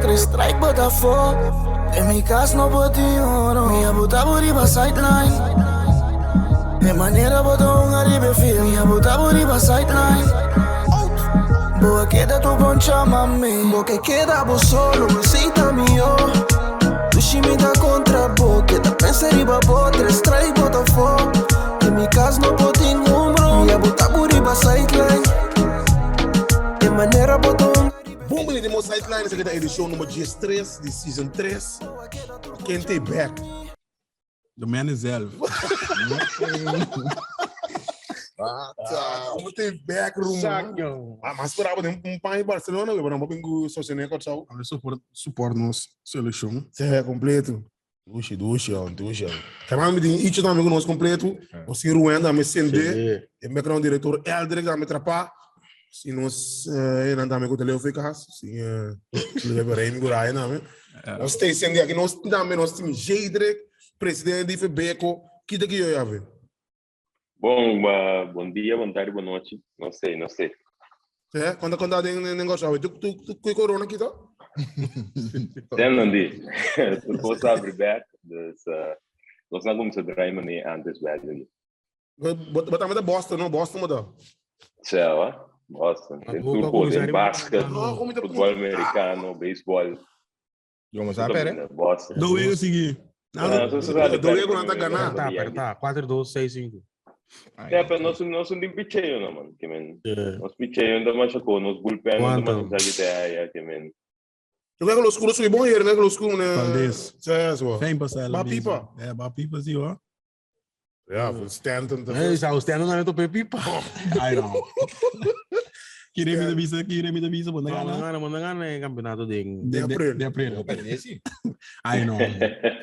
3 strike bota fogo. En mi casa no botinho oro. Minha bota buriba sideline. De maneira bota arriba fio. Minha bota buriba sideline. Boa queda tu poncha mami. Boa queda bo solo, cita mio. Tu me dá contra boca. Da pensa riba bo 3 strike bota fogo. En mi casa no botinho oro. Minha bota buriba sideline. De maneira bota Bom, de mo sideline essa que é edição número 3 de season 3. Quem tem back? The man is elf. Como tem back room? Mas esperava um pai em Barcelona, eu não vou pingu sozinho com o Ale support nos seleção. é completo. Duxa. Também me tem isso também nós completo. O senhor Ruenda me sende, e me crão diretor Eldrick a me trapar. Se nós não também com o telefone eficaz, se levarei me gurai não, nós tem sende aqui nós também nós temos Jedrick, presidente de Febeco, que daqui eu ia ver. Bom dia, boa tarde, boa noite. Não sei. É, quando tem negócio, tu com corona aqui tá? Não diz. Tu posso abrir back, nós não vamos trabalhar nem antes velho. Botar mais da Boston, não Boston mudar. Tchau, Boston. Tem tudo, tem basquete, futebol americano, beisebol. Vamos a ver, Boston. Do eu seguir. Domingo não tá ganhando. Apertar, 4, 2, 6, 5. Nós não picheio, não, mano. Nós picheio ainda mais com nós bullpen, ainda mais sabe que men. Eu quero que os cursos bom here, né? Que os cursos, né? Valdez. É, só. Vem passar Ba pipa. É, ba pipa sim, ó. Ja, voor Stanton. Está o Stanton não é do pipa. I know. Queria me dar visa, bom, Não é campeonato de aprender. Perdesse. I know.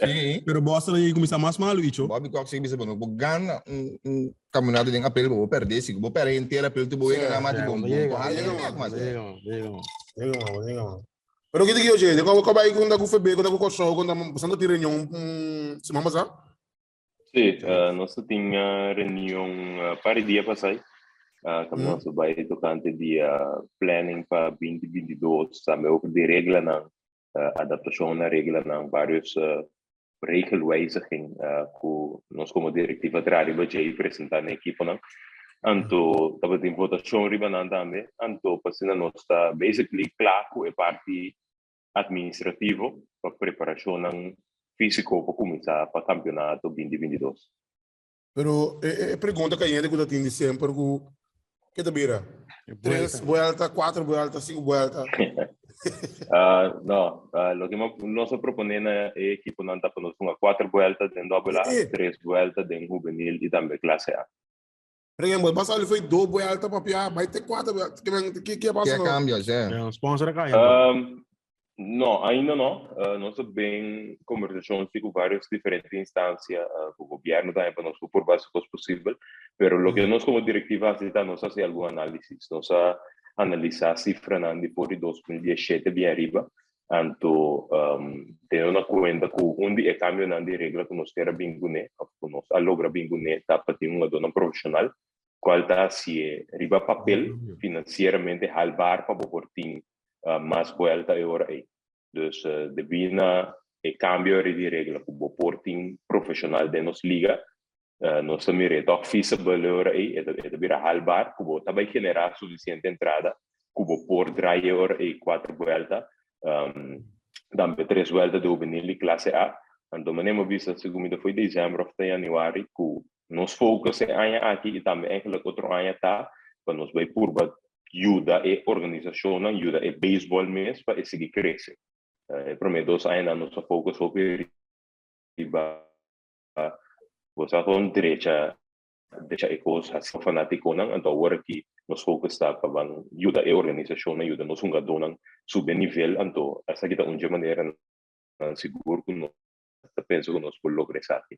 Sim. Pero Boston aí começa mais mal, Icho. Bobby Cox bisa bom, vou ganhar campeonato de apel, vou perder, se vou perder inteira apel tu vou ganhar mais bom. Pero kita kyo je, kau baik kau nak FB, kau nak kosong, kau nak pasang tu reunião, semua masa? Sim, nós tínhamos reunião para o dia passado. Como nós vai tocante dia planning para 2022, também o de regra na adaptação na regra na vários regelwijziging que nós como diretiva trabalhamos já apresentar na equipe não. Anto tava tem votação riba na também, anto passando nós está basically claro é parte administrativo para preparação físico para começar para campeonato 2022. Pero pergunta que ainda que tem sempre que te vira 3 vueltas, 4 vueltas, 5 vueltas. Não, o que nós proponemos é equipe não tá para nós uma 4 vueltas dentro da 3 vueltas dentro juvenil e também classe A. Por exemplo, passar ele foi 2 vueltas para piar, vai ter 4 vueltas. Que é passar? Que cambia, já. É um sponsor cá. Não, ainda não. Nós temos conversações com várias diferentes instâncias, com o governo também, para nós por básico possível. Mas o que nós como diretiva nós fazemos algum análise. Nós analisar a cifra depois de 2017 bem arriba. Então, tendo em conta que onde é cambio de regra que nós temos bem guné, que nós logra bem guné, está para ter uma dona profissional, qual está se riba papel financeiramente halbar para poder mais vuelta e hora aí. Dus de bina e cambio de regra que o porting profissional de nos liga, nós também toch feasible hora aí, é bira halbar, que o também generar suficiente entrada, que o por draai hora aí 4 vuelta, também 3 vuelta de juvenil classe A. Então, manemos vista segundo foi dezembro até januário, que nos focus em aqui e também eigenlijk outro ano tá, para nos vai por ajuda e organização, ajuda e beisebol mesmo para seguir crescer. Para 2 anos nosso foco sobre você com direita e coisa assim fanático não, então agora que nosso foco está para ajuda e organização, ajuda nos jogadores subir nível, então essa aqui é uma maneira seguro que nós penso que nós podemos lograr isso aqui.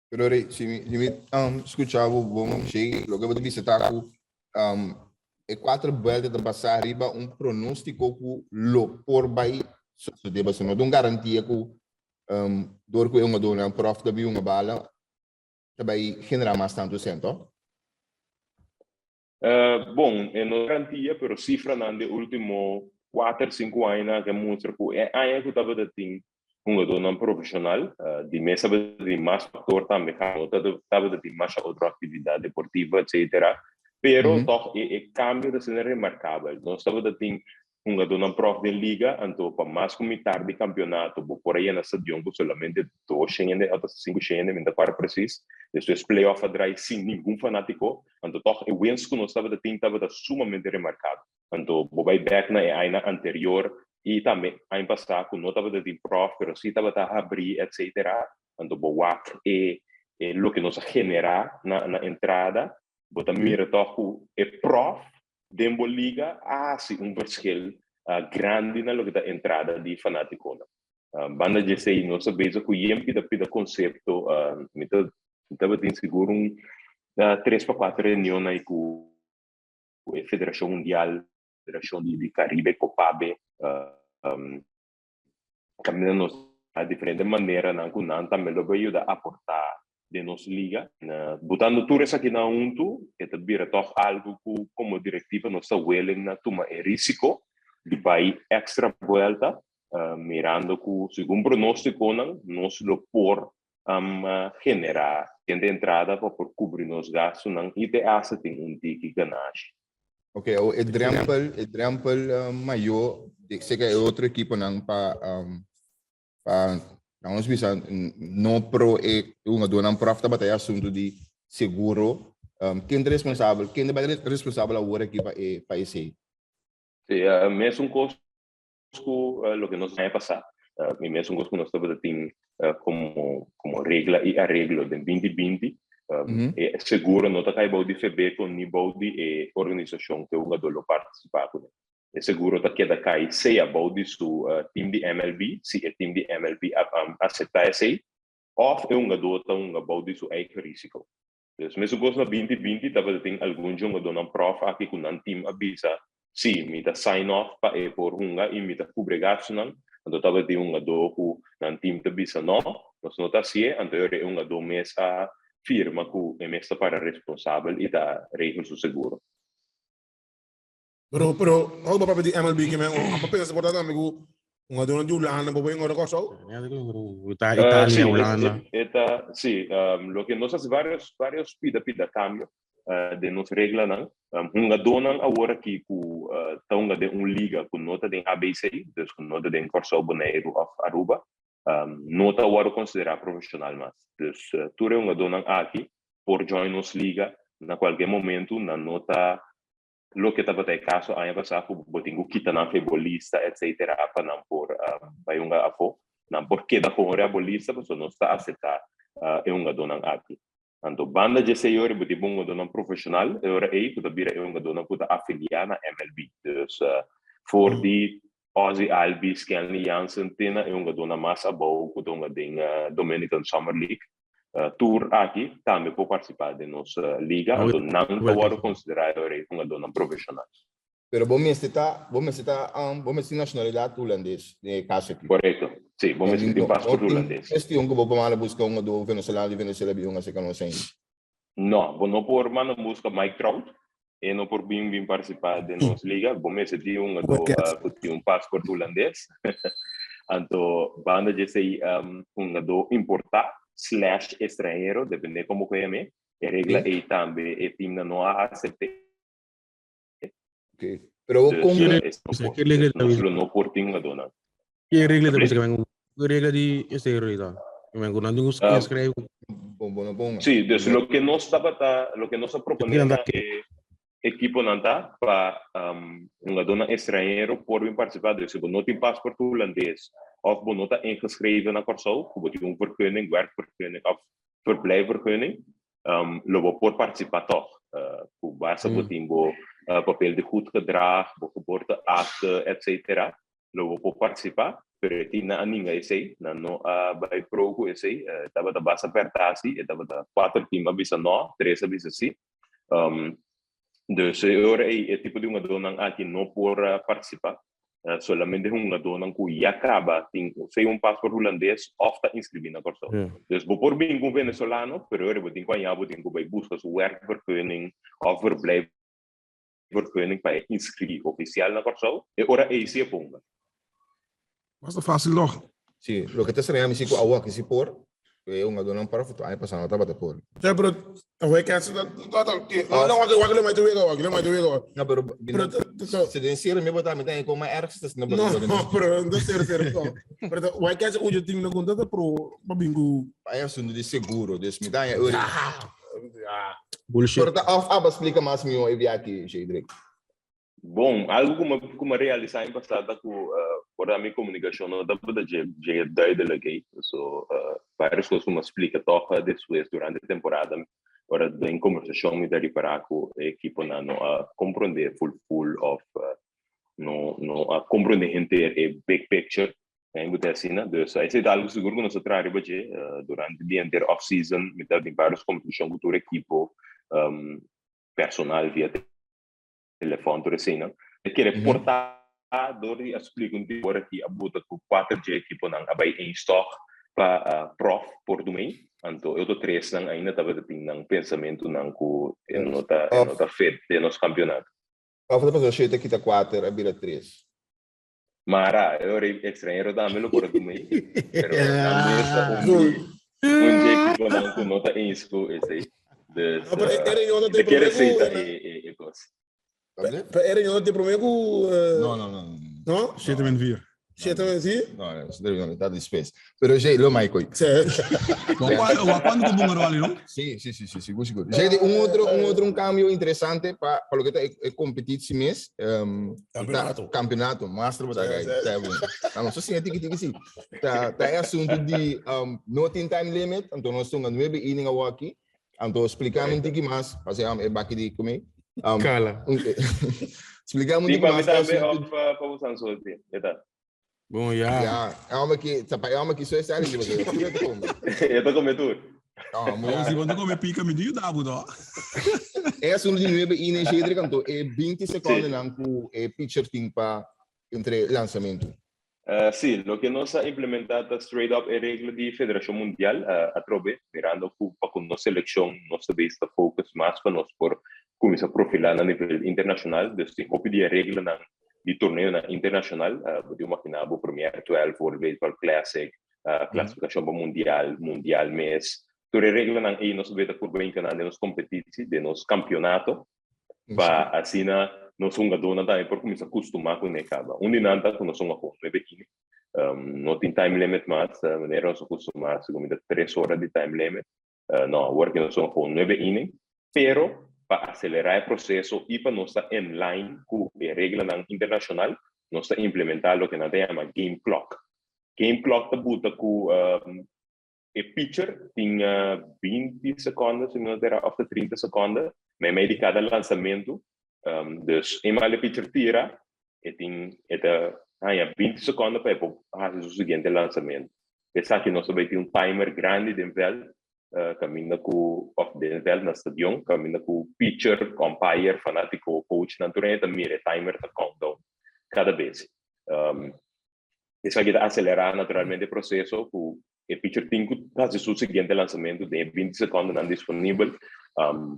Pero se me escuchava bom cheio, logo eu disse tá e 4 vueltas de passar arriba pronóstico que lo por vai so deba se não garantia que dor que uma dona prof da uma bala também generar mais tanto cento. Bom, não garantia, pero cifra no último 4, 5 anos que mostra que é aí que estava de tem um jogador profissional, de mesa de mais fator também, estava de mais outra atividade deportiva, etc. Pero toch é cambio de cena remarcável. Nós estava de tem um jogador não prof de liga, então para mais comitar de campeonato, por aí na stadion, solamente 2 cheias, até 5 cheias, ainda para preciso. Depois playoff atrás sem nenhum fanático, então toch o wins que nós estava de tem estava sumamente remarcável. Então, vai back na aina anterior e também a passar com nota de prof, pero se estava a abrir, etc. Então, o WAC é o que nós generar na entrada, bota mira toch é prof dentro liga assim verschil grande na lugar da entrada de fanático. Banda de sei nós sabemos que o IEM da conceito, estava tem seguro 3 para 4 reuniões aí com a Federação Mundial, Federação de Caribe, Copabe, caminhando a diferente maneira, não também lo vai ajudar a aportar de nossa liga, botando tudo isso aqui na unto, que também é toch algo que como diretiva nós está willing na tomar risco de vai extra volta, mirando que segundo pronóstico nós lo por generar de entrada para por cobrir nos gastos não e de essa tem tique ganagem. Ok, o drempel maior, sei que é outra equipe não para nós bisa não pro é uma dona prof da batalha assunto de seguro, quem é responsável, quem é responsável agora aqui para esse? Sim, mesmo costo lo que nós vai passar, mesmo costo que nós estamos tendo como regra e arreglo de 2020. É seguro não está caindo de FB com nível de organização que o jogador participa com. É seguro tá queda cai se a body su time de MLB, se é time de MLB aceitar esse, ou é um jogador tá body su é risco. Então, mesmo gosto na 2020 tava tem algum jogador não prof aqui com um time avisa, se me dá sign off para por hunga e me dá cobregaço não, então tava tem um jogador com um time te avisa não, nós não tá se, então é um jogador mesa firma que é mesa para responsável e dá regras do seguro. Pero ako ba pwede MLB kami ang papel sa portada amigo nga doon yung ulan na babae ng ko so. Italia, Holanda. Sí, lo que nos hace varios pida cambio de nos regla não, nga donan agora que ku taunga de liga com nota de ABC, dus com nota de Corso Bonaire of Aruba, nota agora considerar profissional mas. Dus tu é nga donan aqui por join nos liga na qualquer momento na nota lo que estava até caso aí passar por botinho quita na futebolista etc para não por vai afo não porque da fora bolista você não está aceitar é dona aqui então banda de senhor botinho dona profissional agora aí puta vira dona puta afiliar na MLB dus for die Ozzy Albies Kenley Jansen tena dona mais abou puta Dominican Summer League tour aqui também pode participar de nossa liga, então não pode considerar uma dona profissional. Pero vos me está nacionalidade holandês, de caso aqui. Correto, sim, vos me tem passaporte holandês. Este que vou para buscar do Venezuela de uma seca não sei. Não, vou não por mano busca Mike Trout, e não por bem participar de nossa liga, vos me tem um passaporte holandês, então banda de ser do importar / estrangeiro, depende como que é, a regra aí também é time não aceita. Ok. Pero que regra não por time uma dona. Que regra da música que regra de estrangeiro então. Eu não tenho os que escrevo. Bom. Sim, então lo que nós proponendo é equipo não tá para uma dona estrangeiro por vir participar desse, não tem passaporte holandês. Of bonota ingeschreven na Corso, een vergunning, werkvergunning of verblijfvergunning, loop voor participator. Ku base botimbo papel de goed gedrag, geboorteakte, etc. Loop voor participar, pero tina aninga esse, na no by progo esse, tava da base apertasi, tava da 4 team avisa no, 3 avisa si. Dus ora é tipo de uma dona aqui não por participar. Solamente uma dona que acaba tem passaporte holandês ou está inscrito na Corso. Dus voor bem com venezuelano, pero eu vou ter que vai buscar sua werkvergunning ou verblijfvergunning vergunning para inscrever oficial na Corsol, e ora é esse ponga. Basta fácil toch? Sim, lo que te será me sigo agua que se por, é uma dona para foto, aí passando tá bata por. Ja, bro, we kan ze dat não wakker maar te wegen. Não, pero Bro, se denseira me botar me tem como ergste na não, bro, não sério. Bro, we kan ze hoe je ding nog dat pro, babingu. Aí é assunto de seguro, dus me dá Bullshit. Pero tá explica mais meu eu vi aqui, Jedrick. Bom, algo como realizar em passado com a minha comunicação não dá para já duidelijk, so várias coisas como explica toca depois durante a temporada, ora em conversação me daria para com a equipe não a compreender full of não a compreender inteiro a big picture, em botar assim, né? Dus aí é algo seguro que nós trabalhamos durante o dia inteiro off season, me dá várias conversações com a equipe personal via telefone tudo assim, não? Eu quero portador e explico um tipo aqui a botar com 4G que põe abai em stock para prof por domain, então eu tô três não ainda tava tendo pensamento não com nota feita de nosso campeonato. Of dat was een shit que tá 4, a bira 3. Mara, eu estrangeiro da melo por domain, pero na mesa um que põe com nota em school esse. De querer aceitar e coisa. Era não te prometo. Não. Não? Shit in 4. Shit, sim? Não, isso deve não tá de space. Pero Jay, lo mai coi. Quando que bunga ali, não? Sim, seguro. Jay, um cambio interessante para o que é competição mês. Campeonato, master botar aí. Tá bom. Não, só assim, sim. Tá é assunto de no time limit, então nós estamos 9 inning aqui. Então explicamos um pouquinho mais, fazer é baqui de comer. Cala. Explicamos um Sim, pouquinho mais. Sim, para o Sanso, tá. Bom, já. É uma que só está ali, você. Eu tô com tudo. Se você comer pica, me diga, dá, budó. É assunto de 9 e nem cheio de canto. É 20 segundos não com o pitcher tem para entre lançamento. Sim, o que nós implementado straight up é a regra de Federação Mundial, a Trobe, mirando para com nossa seleção, nossa vista focus mais para nós por começar a profilar a nível internacional, então tem que pedir a regra de torneio internacional, pode imaginar o Premier 12, World Baseball Classic, classificação para Mundial mês, toda a regra não é nós vemos por bem que não nos competições, de nos campeonato, para assim nós somos dona também por começar a acostumar com necaba. Nada que nós somos com não tem time limit mais, maneira nós acostumar com 3 horas de time limit, não, agora que nós somos com 9 innings, pero para acelerar o processo e para nós estar em line com a regra internacional, nós estamos implementando o que nós chamamos game clock. Game clock está bota com o pitcher tem 20 segundos, se não terá até 30 segundos, mas meio de cada lançamento, dus eenmaal o pitcher tira, tem 20 segundos para fazer o seguinte lançamento. Pensar que nós vamos ter timer grande de veld, caminha com off de veld no stadion, caminha com pitcher, umpire, fanático, coach, naturalmente mira timer da countdown cada vez. Isso aqui acelerar naturalmente o processo, o pitcher tem que fazer o seguinte lançamento de 20 segundos não disponível,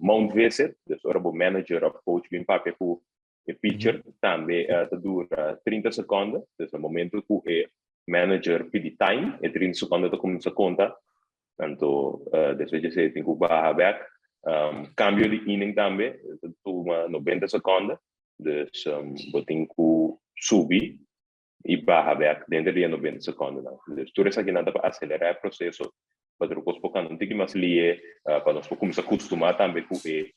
mount visit, dus o manager ou coach vem para o pitcher também dura 30 segundos, dus no momento que o manager pede time, e 30 segundos da começa a conta, então depois de ser tem que barra back, cambio de inning também, toma 90 segundos, dus tem que subir e barra back dentro de 90 segundos. Dus tudo isso aqui nada para acelerar o processo, para depois porque não tem que mais ler, para nós começar a acostumar também com o que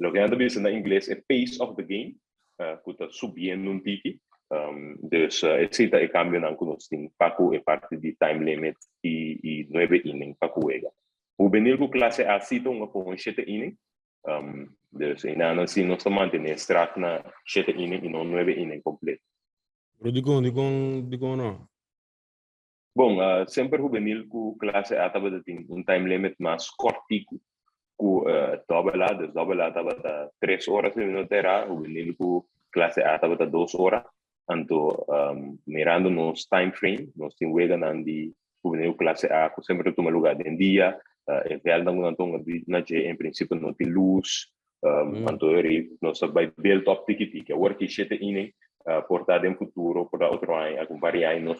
nós dizemos na inglês é pace of the game, que está subindo um tique, dus esse é o cambio que nós temos para a parte de time limit e 9 inning para o ega. O benil com classe A cita com 7 inning, dus ainda assim nós estamos mantendo extrato na 7 inning e não 9 inning completo. Digo não. Bom, sempre o juvenil com classe A estava tem time limit mais cortico, com double A estava 3 horas e não terá, o juvenil com classe A estava 2 horas, então mirando nos time frame, nós temos de juvenil classe A que sempre toma lugar em dia, em princípio não tem luz, Antori, nós vai build up tiki-tiki. Agora que chete inning, portar em futuro, portar outro ano, acompanhar nós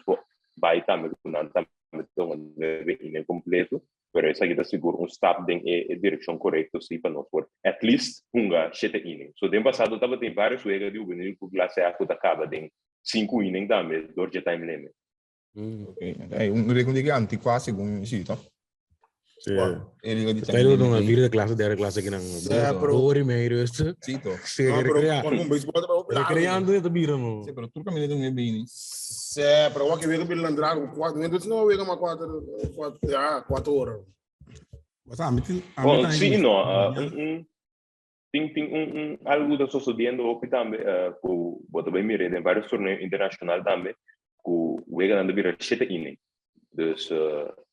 vai também com um inning completo, pero essa aqui seguro stop em direção correta, sim, para nós por at least chete inning. So, no passado, estava tem vários jogos de juvenil que classe A que acaba em 5 inning também, durante time limit. É um recorde gigante, quase com isso, tá? Tayo nung vira classe dera classe aqui nang pero primeiro este. Sim, tô. Por beisebol também Criando ito bira mo. Sim, pero tu caminho não é bem. pero o que vem pelo Andrago 4 minutos não vem mais 4 horas. Basta amitin. Bom, sim, não. Tem algo da sucedendo aqui também, com bota bem mire em vários torneios internacionais também, com o Ega anda vira 7 inning. Dus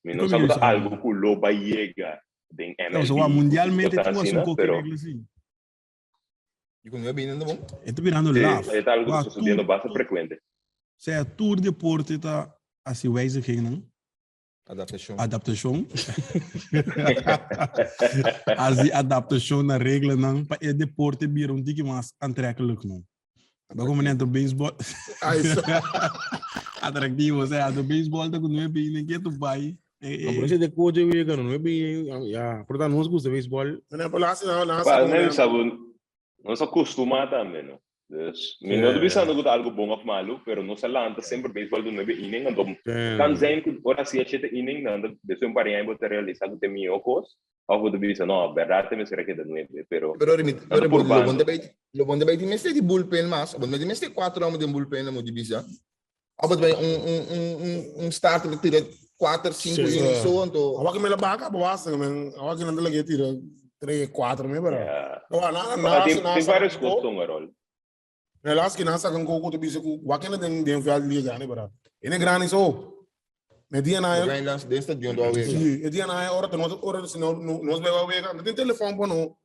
não sabe algo que o Loba chega em MLB. Não, mundialmente tu was um pouco assim. E quando é bem ainda bom. Estou virando lá. É algo que sucedendo bastante frequente. Se a tour de porte tá assim wijziging não? Adaptação. As adaptação na regra não para o deporte vira dique mais aantrekkelijk não. Como dentro do beisebol. Atrativo, do beisebol tá com não é bem ninguém tu vai. Não precisa de coisa eu não é bem, portanto não gosta de beisebol. Não se acostuma também, não. Não pensando que algo bom ou malo, pero não se lança sempre beisebol do 9 inning, então kan zijn que ora se acheta inning, não depois um parinha botar realizar que tem miocos, ou vou dizer não, verdade tem será que de 9, pero lo bom debate mas tem bullpen mas, bom mas tem 4 anos de bullpen na modibisa. Abot vai start que tira 4, 5 innings so então. Awak me la baka bawas men, awak não lagi tira 3, 4 me bara. Tem vários costos agora. Nelas que nasa kan koko to bisa ku wakena den fial liga ne bara. Ene grani so. Media na eu ganhas desta de onde eu vejo. Media na hora to hora se nós vai vega. Não tem telefone para não.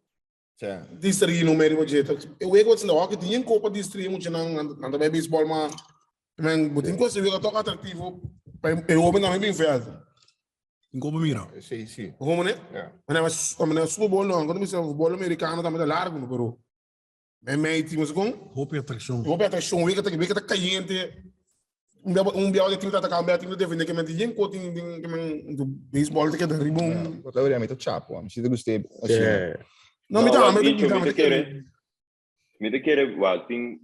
Distrito no meio de jeito. Eu vejo que não que tinha copa distrito muito não também beisebol mas men botin ko se vega toca atrativo. Eu homem não é bem fiel. Em Copa Mira. Sim. Como né? Mas como né Super Bowl não, quando me o futebol americano também é largo no Peru. Mas tínhamos com roupa atração, vega tá caliente. Bial de time tá cambiando, time defende que menti em cotin do beisebol que da ribon. Eu tava realmente chapo, me sinto gostei. Não me dá, me querer, tem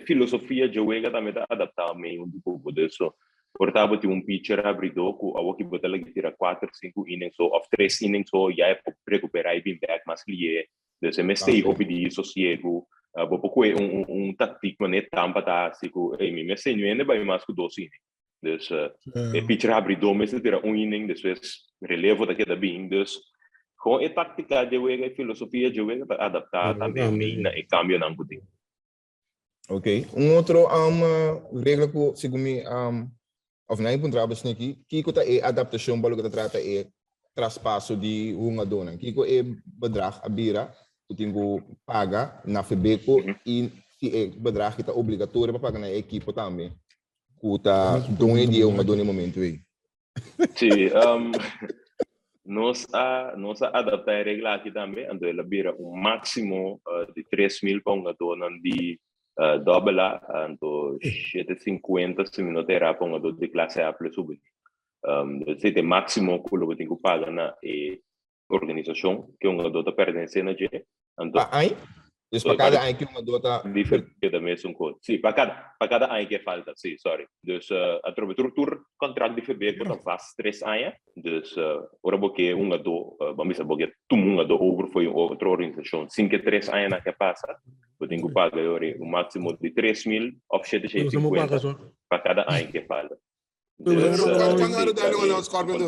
filosofia de jogar também tá adaptar meio um pouco disso. Portava tem pitcher abridor que a que botar lá que tira 4, 5 innings ou 3 innings ou já é para recuperar e vir back mas que é se me sei hobby de sossego. Pouco tático né tampa tá assim que me sei não é bem mais que 2 innings. Dus pitcher abridor mas tira inning depois relevo daqui da bem dus com a tática de jogar e filosofia de jogar para adaptar também e cambio não pude. Ok, outro regra que segundo of na encontramos aqui que é adaptação para o que trata é traspasso de uma dona que é bedrag a bira que tem que pagar na FEBECO e é bedrag que está obrigatório para pagar na equipe também que está dono de uma dona no momento aí. Sim, nós adaptar a regra aqui também então ela bira máximo de 3.000 para uma dona de dobla então 750 se minutos era para uma dona de classe A plus subir. Se tem máximo que eu tenho que pagar na organização que uma dota pertence na G. Então, dus para cada ano que uma dota diferente da mesma coisa. Sim, para cada ano que falta, sim, sorry. Dus através do contrato de FEBECO então faz 3 anos. Dus ora porque uma do, vamos dizer porque uma do over foi outra organização. 5 a 3 anos que passa, eu tenho que pagar o máximo de 3.000 ou 750 para cada ano que falta. Quando era dele o Scorpion do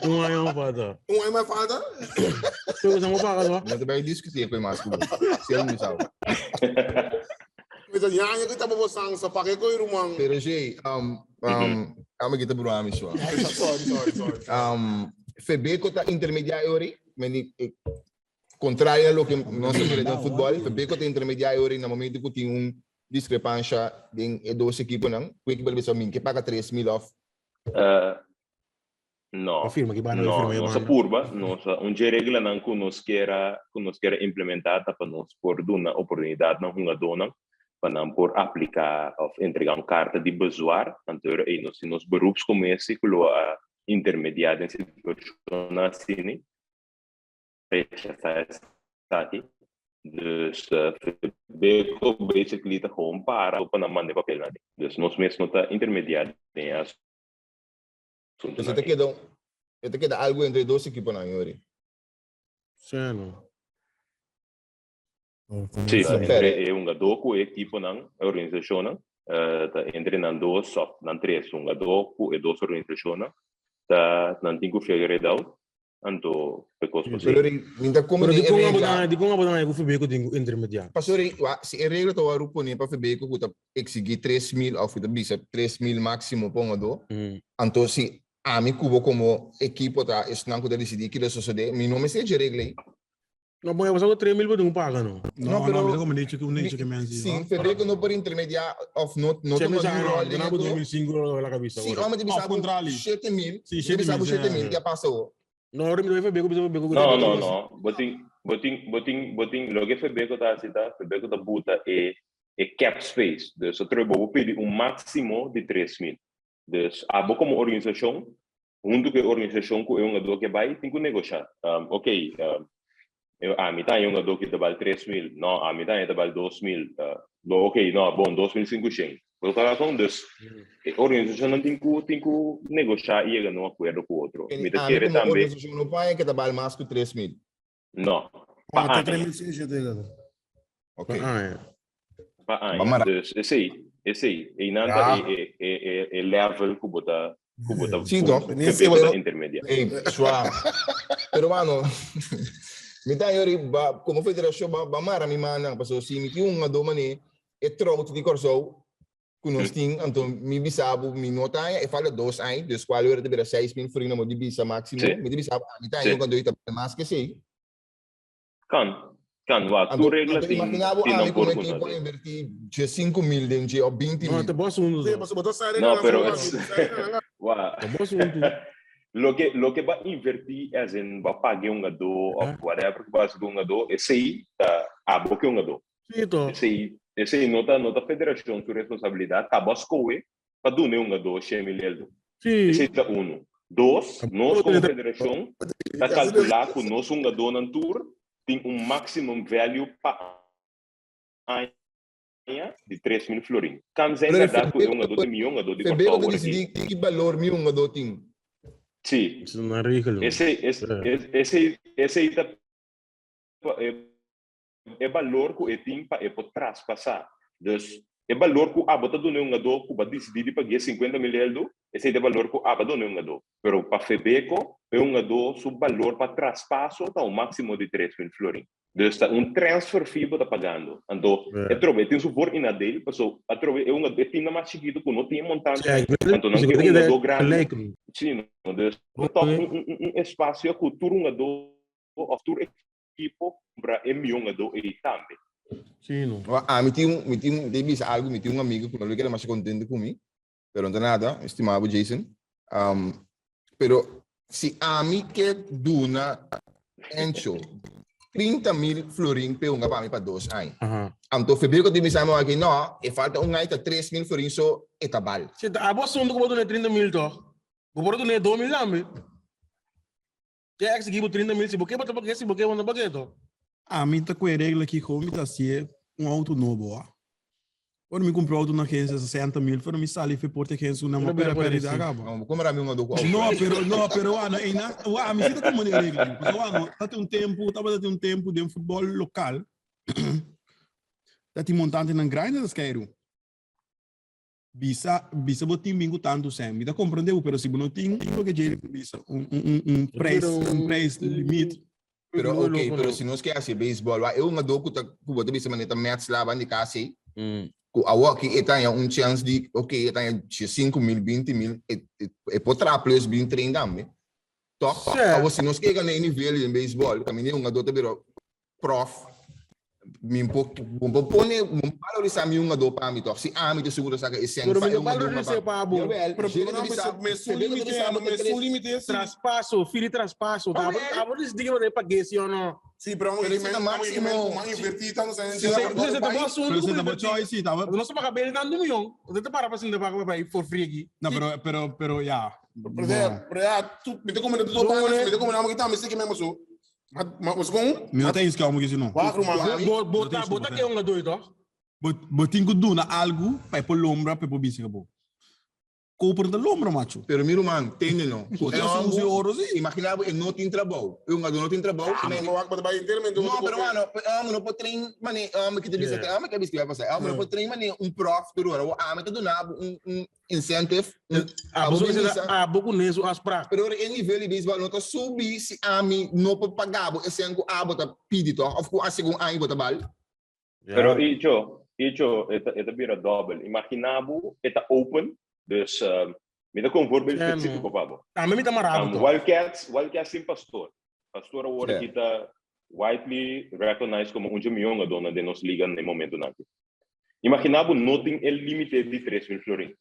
Um ano fada. Mais fada? Eu não vou pagar só. Mas também discutir com mais como. Se ele não sabe. Mas a gente que estava passando só para que o irmão. Pero Jay, kita beruami só. Sorry. FEBECO tá intermediário mas contrário ao que nós temos no futebol, FEBECO tá intermediário no momento que tem discrepância em 2 equipes não, que equipe vai ser que paga 3.000 off. No, Afirma que vai na no, afirma nossa purba, nossa regla não que nós queira implementada para nós por uma oportunidade não uma dona para não por aplicar ou entregar uma carta de bezoar, então aí nós berufs como esse que lo a intermediário em situação assim, está aqui. Dus Beco basically está gewoon para não mandar papel nada. Dus nós mesmo está intermediário tem as. Então, te queda algo entre dois equipos, não, Yuri? Sim. Sim, entre um doco equipo não, organização não, entre não dois só, não três, um doco e duas organizações, não tem que fazer out, então porque Pero ainda como Pero nem di ko nga regra, ba na ko FBK din intermediário. pastor, se a regra to aru pone para FB ko kuta exigir 3,000 ou kuta bisa 3,000 máximo pongo então se a mim cubo como equipo tá estão que decidir que isso sucede, mi nome seja regra aí. Não, mas eu vou 3 mil para não pagar não. No, pero no, como dice que un dice que me han sim, FB ko no por intermediário of not Você me no sabe, não, rol não vou 2.500 na cabeça. sim, homem de bisa contrali. 7,000, Sim, de bisa 7,000, 7,000 já passou. Não, eu me FBK, não, boting, logo FB que está assim, FB que está buta é cap space, dus o trabalho pede máximo de 3,000. Dus abo como organização, junto com a organização que é uma do que vai, tem que negociar. Ok, a metade é uma do que vale 3,000, não, a metade vale 2,000. Ok, não, bom, 2.500. Por razão disso, a organização não tem que negociar e chegar num acordo com o outro. Me A quer mim como também, organização não paga que trabalha mais que 3,000. não. Até 3.600, ligado? Ok. Para dus esse aí, e nada é level que bota Sim, então, nem sei o intermediário. Ei, suave. Pero, mano, me dá yori, como federação, mara mi mana, paso si mi um a domani e trout di corso, conosting, então mi bisabo, mi nota e fala 2 anos, dus qual hora de 6,000 free no di bisa máximo, mi bisabo, mi dá eu quando eu mais que sei. Kan, wa tu regla tem imaginavo não como por equipo conta. invertir 5,000 dentro ou 20,000. Não, tá bom assunto. Não, pero wa Tá bom assunto. lo que va invertir é em va pagar um gado ou whatever que vai ser um gado, esse aí a boca um gado. Sim, Esse aí nota federação sua responsabilidade, tá bascoe para donar um gado 100.000. Esse aí tá um. Dois, nós como federação tá calcular que nós um gado na tour tem maximum value para de 3,000 florins. Caso é dar que um gado de milhão, gado de Febreiro de decidir que valor mi um gado tem. Sim. isso não é ridículo. Esse aí é valor que eu tenho para traspassar. Então, é valor que a bota do um gado que vai decidir pagar 50.000, esse é o valor que a bota do um gado. Pero para Febeco é um gado sub valor para traspasso está o máximo de 3,000 florins. Então, um transfer fee está pagando. Então, eu trouxe tem supor in a dele, passou a trouxe é um gado tem mais chiquito que não tem montante. Então, não é um gado grande. Sim, então, um espaço que cultura um gado ou tour equipo para um gado e também. Sim, não. Me tinha de algo, me tinha um amigo que não era mais contente comigo, pero não nada, estimado Jason. Pero se a mim que duna encho 30.000 florins para para mim para 2 anos. Então, fevereiro que me chamam aqui, não, e falta um ano, 3,000 florins, só é tabal. Se a boa assunto que eu vou donar 30.000, eu vou donar 2.000 também. Que é que se give 30.000, se você não paga, A mim tá com a regra aqui como tá se auto novo, ó. Quando me comprou auto na 60.000, foi me sair foi por ter que isso não pera da acaba. Como era meu do Não, pero a me sinto como regra. Porque tava um tempo de futebol local. Tá te montante na grande das quero. Bisa botin bingo tanto sempre. Tá compreendeu, pero se não tem, porque já bisa preço limite. Pero ok, pero se nós quer assim beisebol, eu uma do que bota bisa maneta match lá bandi kasi. Ku awak que tem chance de ok, tem 5,000, 20,000 e potrà plus 20, 30 mil. Toch? Se nós quer ganhar nível em beisebol, também uma do também prof. pone valorizar mi yung ado pa mi to. Si ami to siguro sa isen Pero pa may yung ado valorizar pa, abo. Pero Mas limite, sim. Traspasso, fili traspasso. Tava eles digam aí para guesse ou não. Sim, pero Pero esse é máximo. uma invertida, não sei Você tá bom assunto. Pero você tá bom choice, tava. Nós estamos acabando de dar milhão. Você tá para assim de para for free aqui. Não, pero ya. Tu me como tu me como não kita mesti que mesmo so. Mas com Não tem isso que eu amo que não. quatro mas Bota que é um doido. Botin que do na algo, para por lombra, para por bici acabou. Compra da lombra, macho. Pero miro man, tem não. Os euros e Imaginava eu não tinha trabalho. Eu não tinha trabalho. mas vai inteiro Não, pero mano, não pode treinar, mane, que te diz que que bici vai passar. Não pode treinar mane prof por hora. Que do na incentive. Boco neso as pra. Pero em nível de beisebol não tá subir se não pode pagar, esse ano bota pedido, of course assim com bota bal. Pero isso é bira double. Imaginavo, é open, dus me dá com voorbeeld específico para Me tá marado. Wildcats sem pastor. Pastor agora que tá widely recognized como milhão de dona de nos liga no momento naqui. Imaginavo não tem o limite de 3 mil florin.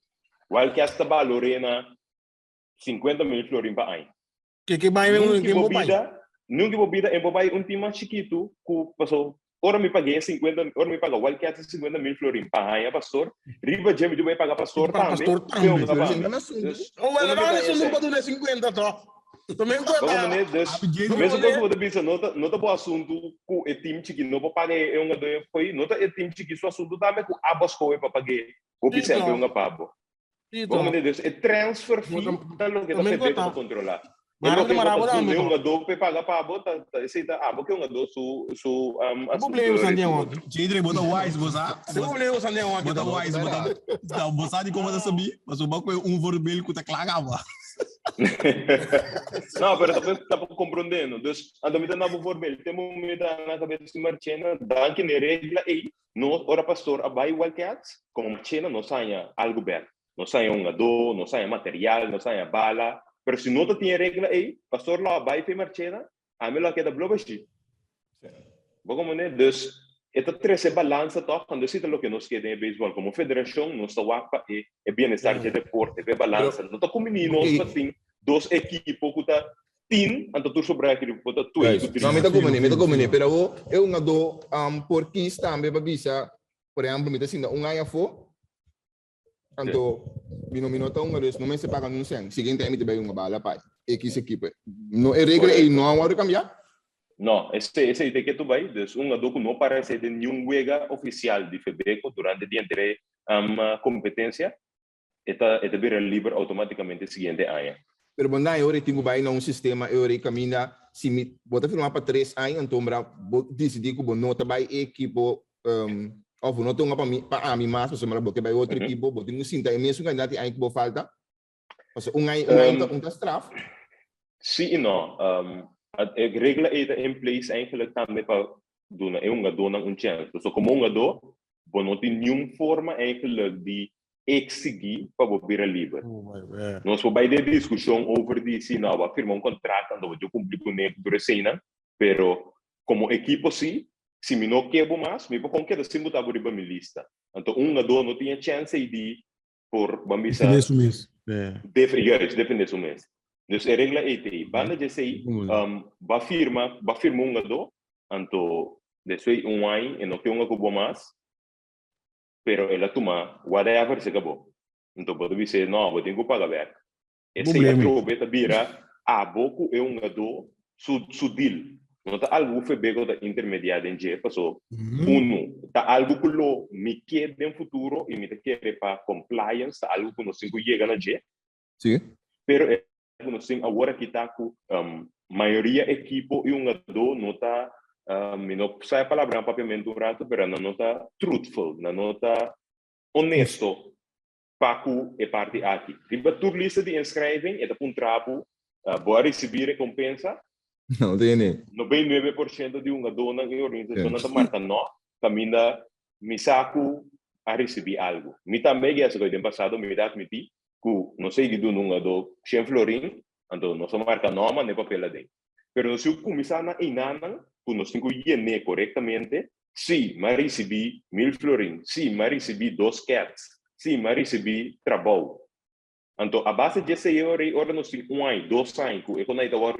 Wildcats tá valorena 50 mil florin para ano. Que vai Nunca bobida em bobai time chiquito que passou. Ora me paguei 50, ora me paga Wildcats 50 mil florin para ano, pastor. Riba Jimmy vai pagar pastor também. Ou ela não é não pode 50 tó. Também conta. Mesmo que você pensa, nota bom assunto com o time chiquito, não pode pagar foi, nota o time chiquito o assunto também com abas coi para pagar. O que sempre um pabo. Vamos dizer, é transfer fee, tá lo que tá feito para controlar. Mas não é um gado para pagar pabo, tá esse tá porque um gado su problema Santiago. Jadre bota wise bosa. Problema Santiago. Bota wise bota. Tá bosa de como você sabia, mas o banco é vermelho que tá clagava. Não, pero tá compreendendo. Dus ando me dando vermelho, temos me dar na cabeça de Marchena, dan que ne regla aí, no ora pastor abai Wildcats, como Marchena não saia algo bem. Não saia um gado, não saia material, não saia bala. Pero se não tem regra aí, pastor lá vai para Marchena, a melhor que da blobashi. Como né? Dus esta trece balança tá quando se lo que nos queda em beisebol como federação, nos está wapa e bem-estar de deporte, é balança. Não tá como meninos, assim, dois equipos que tá tin, anto tu sobre aquele puta tu. Não, me tá comendo, pero eu ngado porque está também para bisa, por exemplo, me tá assim, um fo. Anto minuto un res no me se pagan un sen. Siguiente emite vai uma bala pai. X equipe. No é regra e não há cambiar. Não, esse é que tu vai, dus docu não parece de nenhum juega oficial de FEBECO durante a entre competência, eta vira livre automaticamente seguinte ano. Pero bom, eu tenho vai num sistema, eu caminha, se me bota firmar para 3 anos, então decidir que não tá vai equipo of não tem para mim mais, você me botar vai outro equipo, botar um cinta e mesmo candidato aí que falta. Ou um straf. Sim e não. A regra é em place eigenlijk também para dona dona chance. So como gado, não tem nenhuma forma eigenlijk de exigir para vir livre. Nós vamos ter discussão over se não vai firmar contrato, não vai cumprir com ele durante pero como equipo sim, se me não quero mais, me vou conquistar sem botar por minha lista. Então gado não tinha chance de por bambisa defender o mês. Dus a regra é que banda de sei va firma gado, anto depois ano e não tem cubo mais, pero ela toma whatever se acabou. Então pode dizer não, vou ter que pagar back. Esse é o beta vira a boco é gado su deal. Não tá algo foi bego da intermediária em G, passou tá algo que lo me quer no futuro e me quer para compliance, tá algo que não se chega na G. Sim. Pero sim agora que está com maioria equipo e gado não está não sai a palavra papiamento rato, pero não está truthful, não está honesto para e parte aqui. Riba turlista de inscreving é um trapo boa receber recompensa. Não tem nem. 99% de gado na organização não marca não, caminha me saco a receber algo. Me também é isso que passado me dá admitir que não sei que do gado 100 florin, então não se marca nome nem papel dentro. Pero se eu começar na inana, que nós temos que ir corretamente, Sim, mas recebi 1000 florins. Sim, mas recebi 2 cats. Sim, mas recebi trabalho. Então, a base desse euro, ora nós temos 1 ano, 2 anos, que quando nós estamos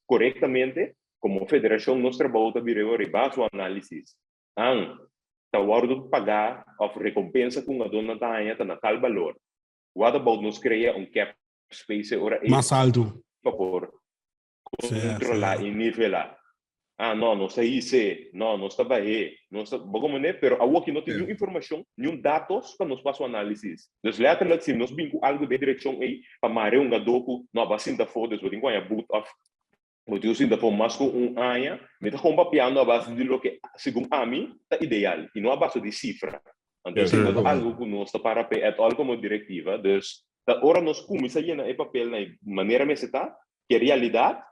corretamente, como federação, nós trabalhamos a base o análise. Está hora de pagar a recompensa que uma dona está na tal valor. What about nós criar cap space ora Mais alto. Por controlar e nivelar. Não, não sei se, não estava aí, não está, como né, pero a que não tem nenhuma informação, nenhum dados para nós fazer análise. Então, letras se nós vimos algo de direção aí, para marcar gadoco, não vai sinta fotos, vou tentar boot off, vou tentar sinta for mais com ano, me tá com papiando a base de lo que, segundo a mim, tá ideal, e não a base de cifra. Então, se nós algo que nós está para é algo como diretiva, então, agora nós começamos a llenar papel na maneira me está, que é realidade.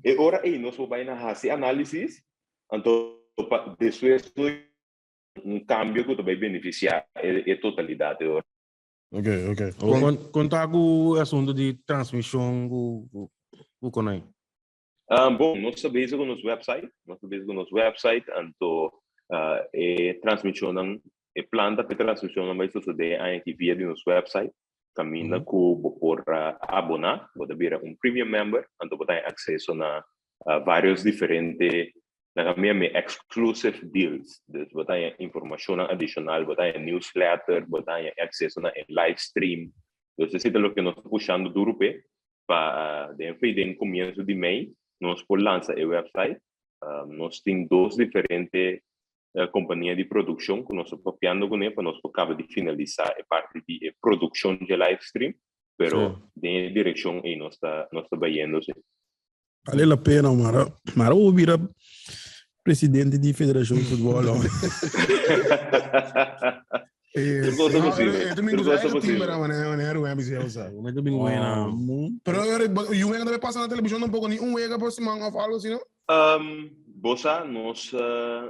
E ora aí nós vamos fazer análise, então depois cambio que vai beneficiar a totalidade. Ok. Contar com o assunto de transmissão o conai. Bom, nós sabemos com nosso website, então transmissão planta para transmissão vai suceder aqui via do nosso website. Caminha por abonar, pode vir premium member, então pode ter acesso a vários diferentes exclusive deals, pode ter informação adicional, pode ter newsletter, pode ter acesso a live stream. Então, isso é o que nós estamos puxando duro para em começo de mês, nós por lançar o website, nós temos 2 diferentes companhia de produção que nós estamos copiando com ele para nós acabar de finalizar a parte de produção de live stream, pero de direção aí nós está trabalhando. Vale a pena, Mara ou vira presidente de federação de futebol. Bossa, nós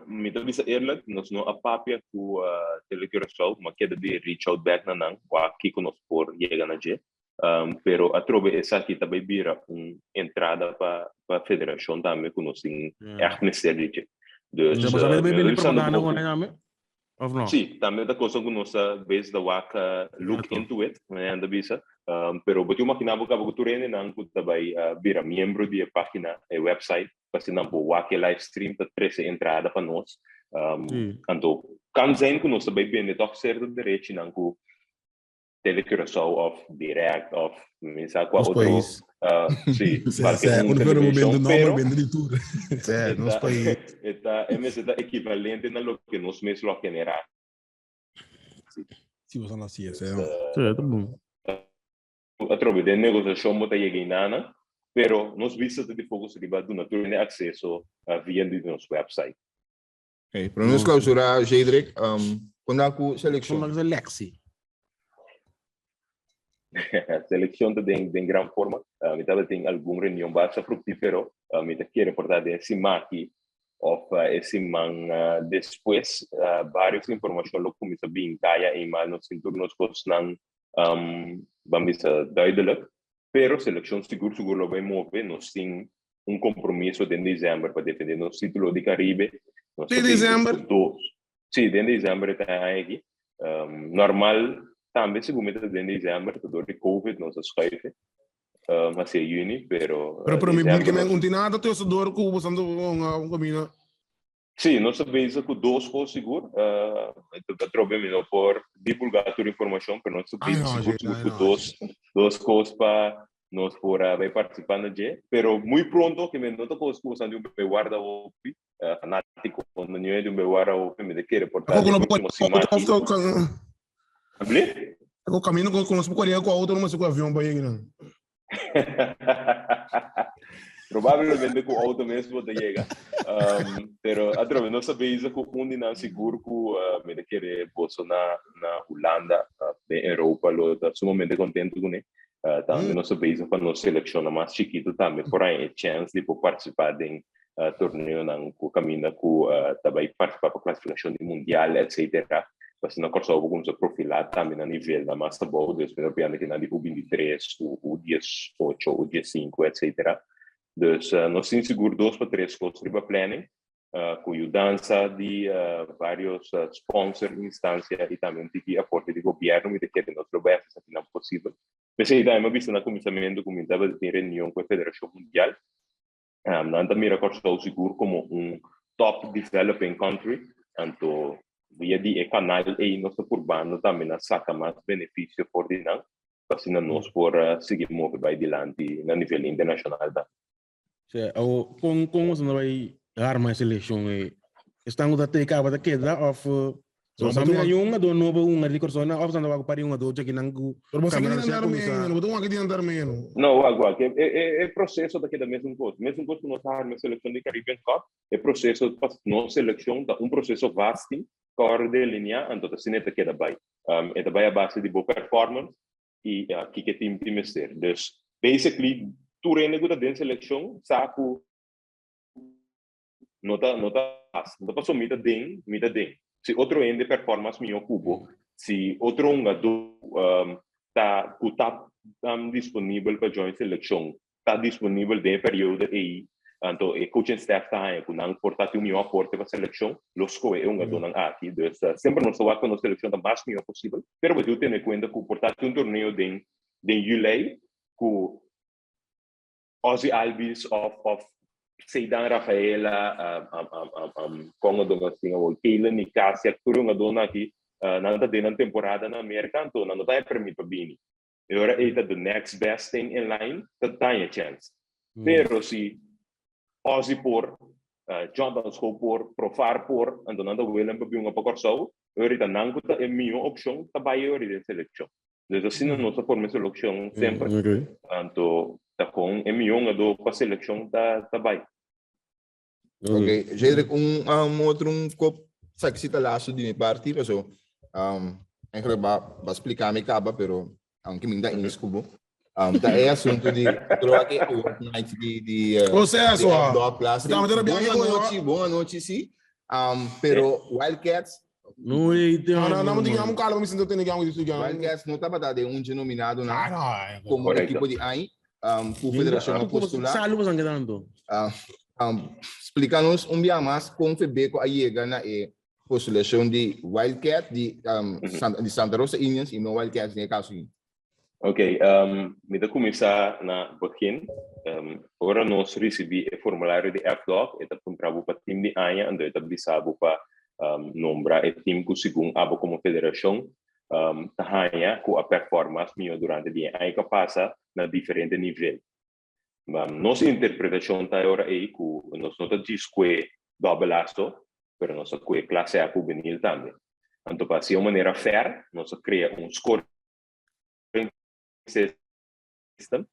mitavisa eerlijk, nós não apapia com a telecurasol, mas queda de reach out back na nang, aqui que nós por chegar na je, pero a trove essa aqui também vira entrada para a federação também que nós tem necessidade. Dus mas também bem preparado com nome? Of não? Sim, também da coisa que nós base da waka look into it, né, anda bisa. Pero bati uma kinabo ka bago turene nang ku também vira membro de página e website. Kasi não pode wake live stream para 13 entrada para nós. Então, kan zijn que nós também bem toch certo direito não ku telecurasol of direct of mensagem com outro. Sim, para que não momento não vende de tudo. Nos países. Está equivalente na lo que nós mesmo lo generar. Se você não assim, certo bom. Através da negociação muita chegar pero nós visamos de fogo se riba do naturalmente acesso via do nosso website. Ok, para nós clausurar, Jedrick, quando há seleção. Como é Lexi? A seleção tem grande forma, me tem alguma reunião baixa frutífero, me quer reportar de esse aqui, ou esse man depois, várias informações lo começa bem caia em mal nos turnos cosnan vamos duidelijk. Pero seleção seguro lo vai mover, nós temos compromisso de dezembro para defender nosso título de Caribe. De dezembro? Sim, de dezembro está aqui. Normal, também seguramente de dezembro, todo de Covid, não se escreve. Mas é juni, pero... Pero para mim, porque não continua, até essa dor que você anda caminho. Sim, nós sabemos que 2 coisas seguro, trabalhamos por divulgar toda a informação, para nós sabemos que 2 coisas para nós por participar na G, pero muito pronto que me nota coisas que você me guarda o fanático, quando não é de me guarda o me quer reportar. O caminho com os coreanos com a outra não se com o avião para ir não. Provavelmente com o auto mesmo te chega. Pero através nós sabemos que não seguro que me quer Bolsonaro na Holanda, na Europa, lo está sumamente contente com ele. Também nós sabemos que nós selecionamos mais chiquito também, por aí a chance de participar de torneio não com caminho que também participar para classificação de mundial, etc. Mas na corsa alguns profilar também na nível da massa boa, depois piano que na de 23, o 18, o 15, etc. Dus nós temos seguro 2 para 3 coisas para planning. cuidanza di varios sponsor instancia e também di aporte di governo e che nós trabalhamos se não possível. Mas aí também visto na começamento comentava de reunião com a Federação Mundial. Nanta mira corso seguro como top developing country, anto via di canal e nostro urbano também saca mais benefício por dinam, assim nós por seguir mover vai dilante na nível internacional da. Cioè, com os não vai arma seleção estão da teca para queda of so samira yung do no ba un di persona of sanda ba pari yung do que nangu camera se começa não botou aqui de andar menos não agora que é processo daqui da mesmo coisa que nós arma seleção de Caribbean Cup é processo para não seleção da processo vasto cor de linha então da cineta que da vai é da vai a base de boa performance e aqui que time ser dus basically tu reine da dentro seleção saco nota passou mida ding se outro ende performance mio cubo se outro tá disponível para join seleção tá disponível de período aí então o coaching staff tá aí com não portátil mio aporte para seleção los coe dona aqui dus sempre nós só com a seleção da mais mio possível pero você tem em conta que portátil torneio de July com Ozzy Albies of Seidan Rafaela, Congo dona singa o Keila ni Cassia, turu nga dona aqui, nanda de na temporada na América, então não tá permitido para bini. Agora é the next best thing in line, tá a chance. Pero se Ozzy por, Jonathan Scope por, Profar por, então nanda William para binga para corso, agora não tá é minha opção, tá vai agora de seleção. Então assim não só por minha seleção sempre, então tá com é minha do para seleção tá vai. Ok, Jedrick, outro sa que cita laço de minha parte, so eigenlijk ba explicar me caba, pero ang kiming da inis kubo. Da é assunto de troca overnight de dog class. Boa noite, sim. Pero Wildcats não digamos calma, me sinto tendo que Wildcats não estava dado denominado na como equipo de AI, com Federação Apostolar. Saludos andando. Explica-nos dia mais como Febeco a chega na postulação de Wildcat de Santa Rosa Indians e não Wildcats nesse caso. Ok, me da começar na begin. Agora nós recebi o formulário de FDOC, e da comprava para o time de AIA, onde da bisabo para nombrar o time que segundo abo como federação, tahanha com a performance minha durante o dia, aí que passa na diferente nível. Nossa interpretação está agora aí que nós não diz que double laço, mas nós que classe A juvenil também. Então, para ser uma maneira fair, nós cria scoring system,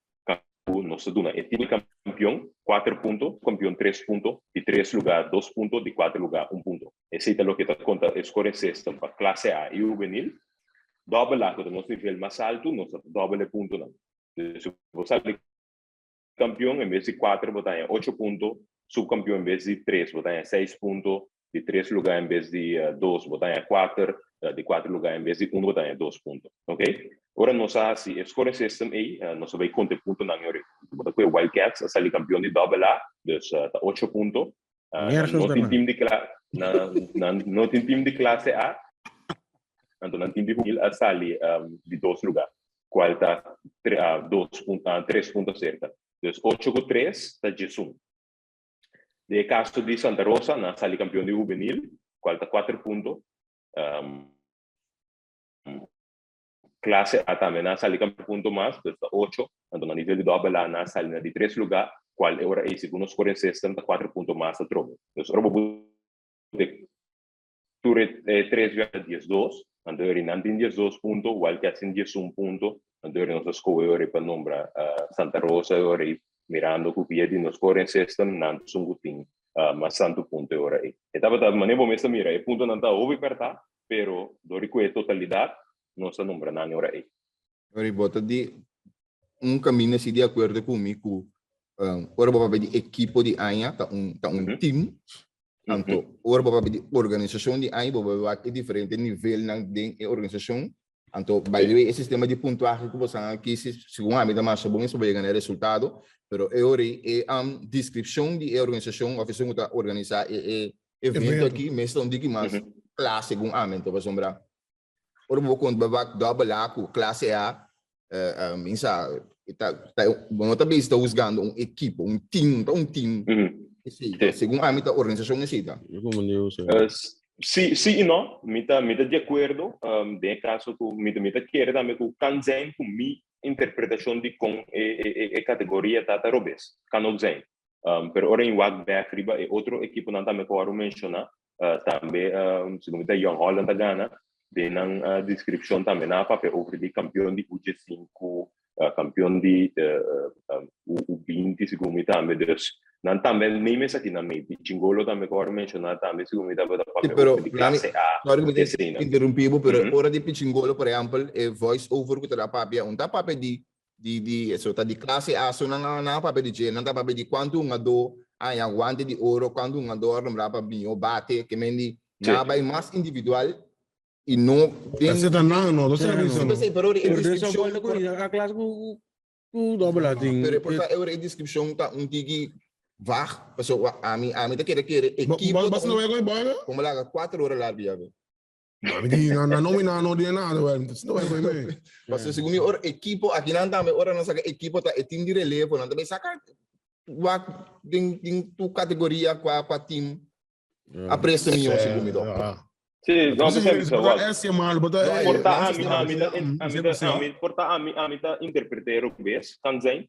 nós duna é time campeão 4 pontos, campeão 3 pontos, de 3 lugar 2 pontos, de 4 lugar 1 ponto. Esse é o que está conta scoring system para classe A e juvenil. Double laço, nós nível mais alto, nós double ponto não. Se você campeão em vez de 4, botar em 8 pontos, subcampeão em vez de 3, botar em 6 pontos, de 3 lugares em vez de 2, botar em 4, de 4 lugares em vez de 1, botar em 2 pontos, ok? Agora, nós assim, o score system aí, nós vai contar pontos na hora. Botar com o Wildcats, a sair campeão de double A, dus 8 pontos. Não tem time de classe A, então não tem time de juvenil a sair de 2 lugares, qual está 3 pontos cerca. Dus 8 com 3 está Jesum. De caso de Santa Rosa, na sala campeão de juvenil, qual está 4 pontos. Classe A também na sala campeão ponto mais, está 8. Então, no nível de double A, na sala de 3 lugar, qual é hora aí, segundo os 46, está 4 pontos mais a troca. Dus, robo de 3 vezes 2, então, ele não tem 2 pontos, o Wildcats tem 1 ponto. Então, nós escolhemos para nombrar Santa Rosa, mirando que o dia de nós scoring system, não tem mas santo ponto agora aí. Estava da maneira como essa mira, o ponto não está ouvindo perto, pero do recuo totalidade, nós nombramos agora aí. Agora, bota de caminho assim de acordo comigo, ora para de equipo de AIA, tá time, então, ora para de organização de AIA, é diferente nível de organização, Então, by the way, esse sistema de pontuagem que você aqui, segundo a minha marcha, bom, isso vai ganhar resultado, pero eu é a descrição de organização, a pessoa que está organizar evento aqui, mesmo não digo mais classe, segundo a minha, então, sombra. Ora, vou quando vai dar com classe A, minsa, bom, também está usando um equipe, um time, segundo a minha organização é sim. Sí, sí y no, me está de acuerdo. De caso que me quiere también que canzen con mi interpretación de con categoría tata robes, canzen. Pero ahora en Wag Back riba otro equipo não também que eu mencionar, também segundo a Young Holland da Ghana, de na descrição também na papel over de campeão de UG5, campeão de U20 segundo também dus. Não também nem mesmo aqui na meio, Chingolo também que eu mencionar também segundo me dava papel de classe A. Interrompivo, pero ora di Chingolo, por exemplo, voice over que terá papel, um papel de classe A, so não papel de G, não papel de quanto do aguante de ouro, quanto do não rapa binho bate, que mendi nada mais individual e não tem não sei pero a classe com double assim. Pero porta eu a descrição tá tigi vag, so a mim tá querer equipe. Mas não é igual, como lá 4 horas lá via. Não de nada, velho. Não é igual. Mas segundo ora equipe aqui não tá, ora não saca equipe tá time de relevo, não também saca tu categoria com a time. A preço meu segundo do. Sim, não é mal, porta a mim interpretar o bes, canzen.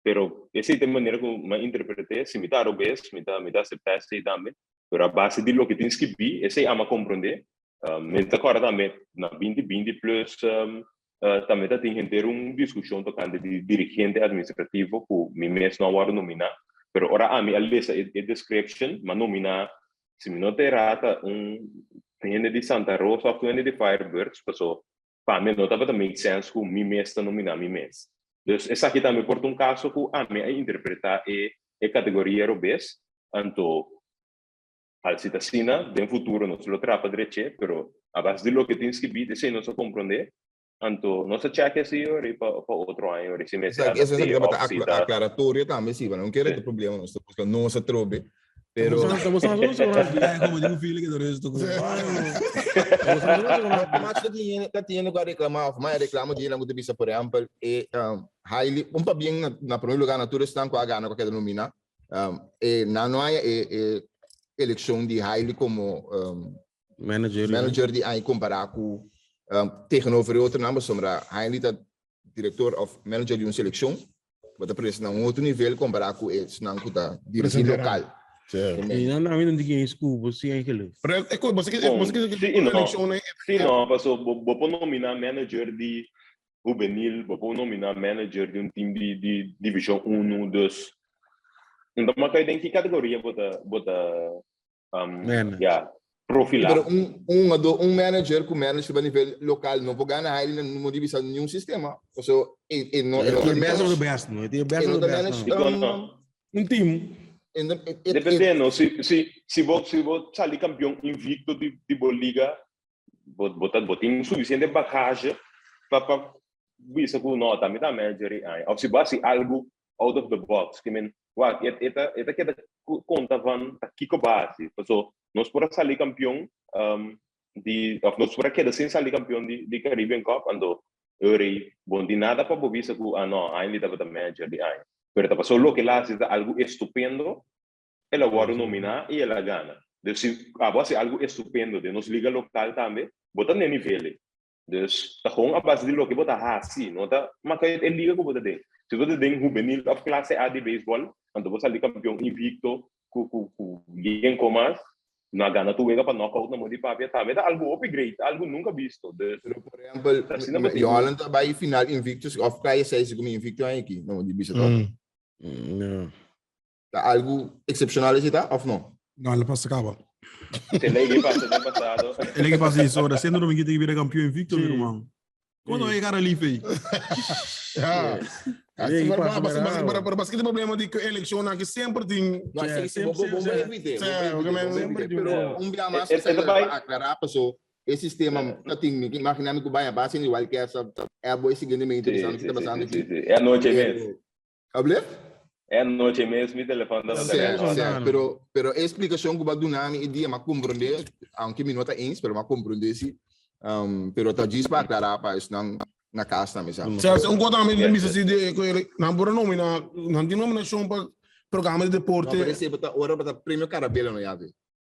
Pero essa é a maneira como eu interpretei, se me dá o bes, me dá aceitar isso também. Pero a base de lo que tens que ver, essa é a compreender. Me está agora também na 2020 plus também tem que ter discussão tocante de dirigente administrativo que me mesmo não vai nominar. Pero ora a mim a lista é description, mas nominar se me não ter rata cliente de Santa Rosa ou cliente de Firebirds, passou para mim não estava make sense que me mesmo nominar me mesmo. Então essa aqui também por caso que a mim interpretar é categoria robes, então al citacina de futuro não se lo trapa direito, pero a base de lo que tens que ver, se não se compreender, então não se checa assim para outro ano, se me essa é a aclaratória também, sim, não quero ter problema, não se trobe. Pero estamos como digo filho que do resto mas tá tendo que reclamar, mas reclamo de muito bisa por exemplo e highly para bem na primeiro lugar na tour estão com a gana com aquela nomina e não é eleição de highly como manager de aí comparar com tegenover outro nome sombra highly tá diretor of manager de uma seleção mas aparece na outro nível comparar com esse não tá dirigente local. E não ninguém escuta, você é aquele. Você quer não, passou, vou nominar manager de juvenil, vou nominar manager de time de divisão 1, 2. Então, mas tem que categoria bota profilar. Manager com manager a nível local não vou ganhar ele não divisão nenhum sistema. So, não é o best of the best, não é o best of the best. Time. Dependendo, se vou sair campeão invicto de liga, vou ter suficiente bagagem para ver que não está me dá manager aí. Ou se vai algo out of the box, que men, esta que conta van aqui com base, so nós podemos sair campeão nós podemos quedar sem sair campeão de Caribbean Cup, então bom de nada para ver que não ainda estava manager de aí. Pero pasó lo que la hace algo estupendo, ela vai nominar e ela gana. Então, se a base algo estupendo de nos liga local também, bota no nível. Então, tá com a base de lo que bota assim, não tá, mas é liga que bota tem. Se você tem juvenil of classe A de beisebol, então você é campeão invicto, com alguém como na gana tu vega para knockout na mão de papel, também dá algo upgrade, algo nunca visto. Por exemplo, Holland vai final invictus of classe 6 como invicto aqui, não de bicho. Não. Tá algo excepcional esse tá ou não? Não, ele passa acaba. Ele passa no passado. Ele que passa isso, ora sendo domingo que vira campeão invicto, meu irmão. Quando é cara ali fei. Mas que problema de eleição aqui sempre tem. Mas sempre aclarar pessoa esse sistema, imaginando que o Bahia base igual que essa é a boa seguinte meio interessante que está passando aqui. É a noite mesmo. Hablé? É a noite mesmo, me telefone. Certo, pero a explicação que o Badunami e dia mas compreender, aunque me nota ens, pero mas compreender se, pero tá diz para aclarar para isso na casa também, sabe? Certo, coisa também me disse de na por nome na denominação para programa de deporte. Não, parece que ora para prêmio Carabela não é?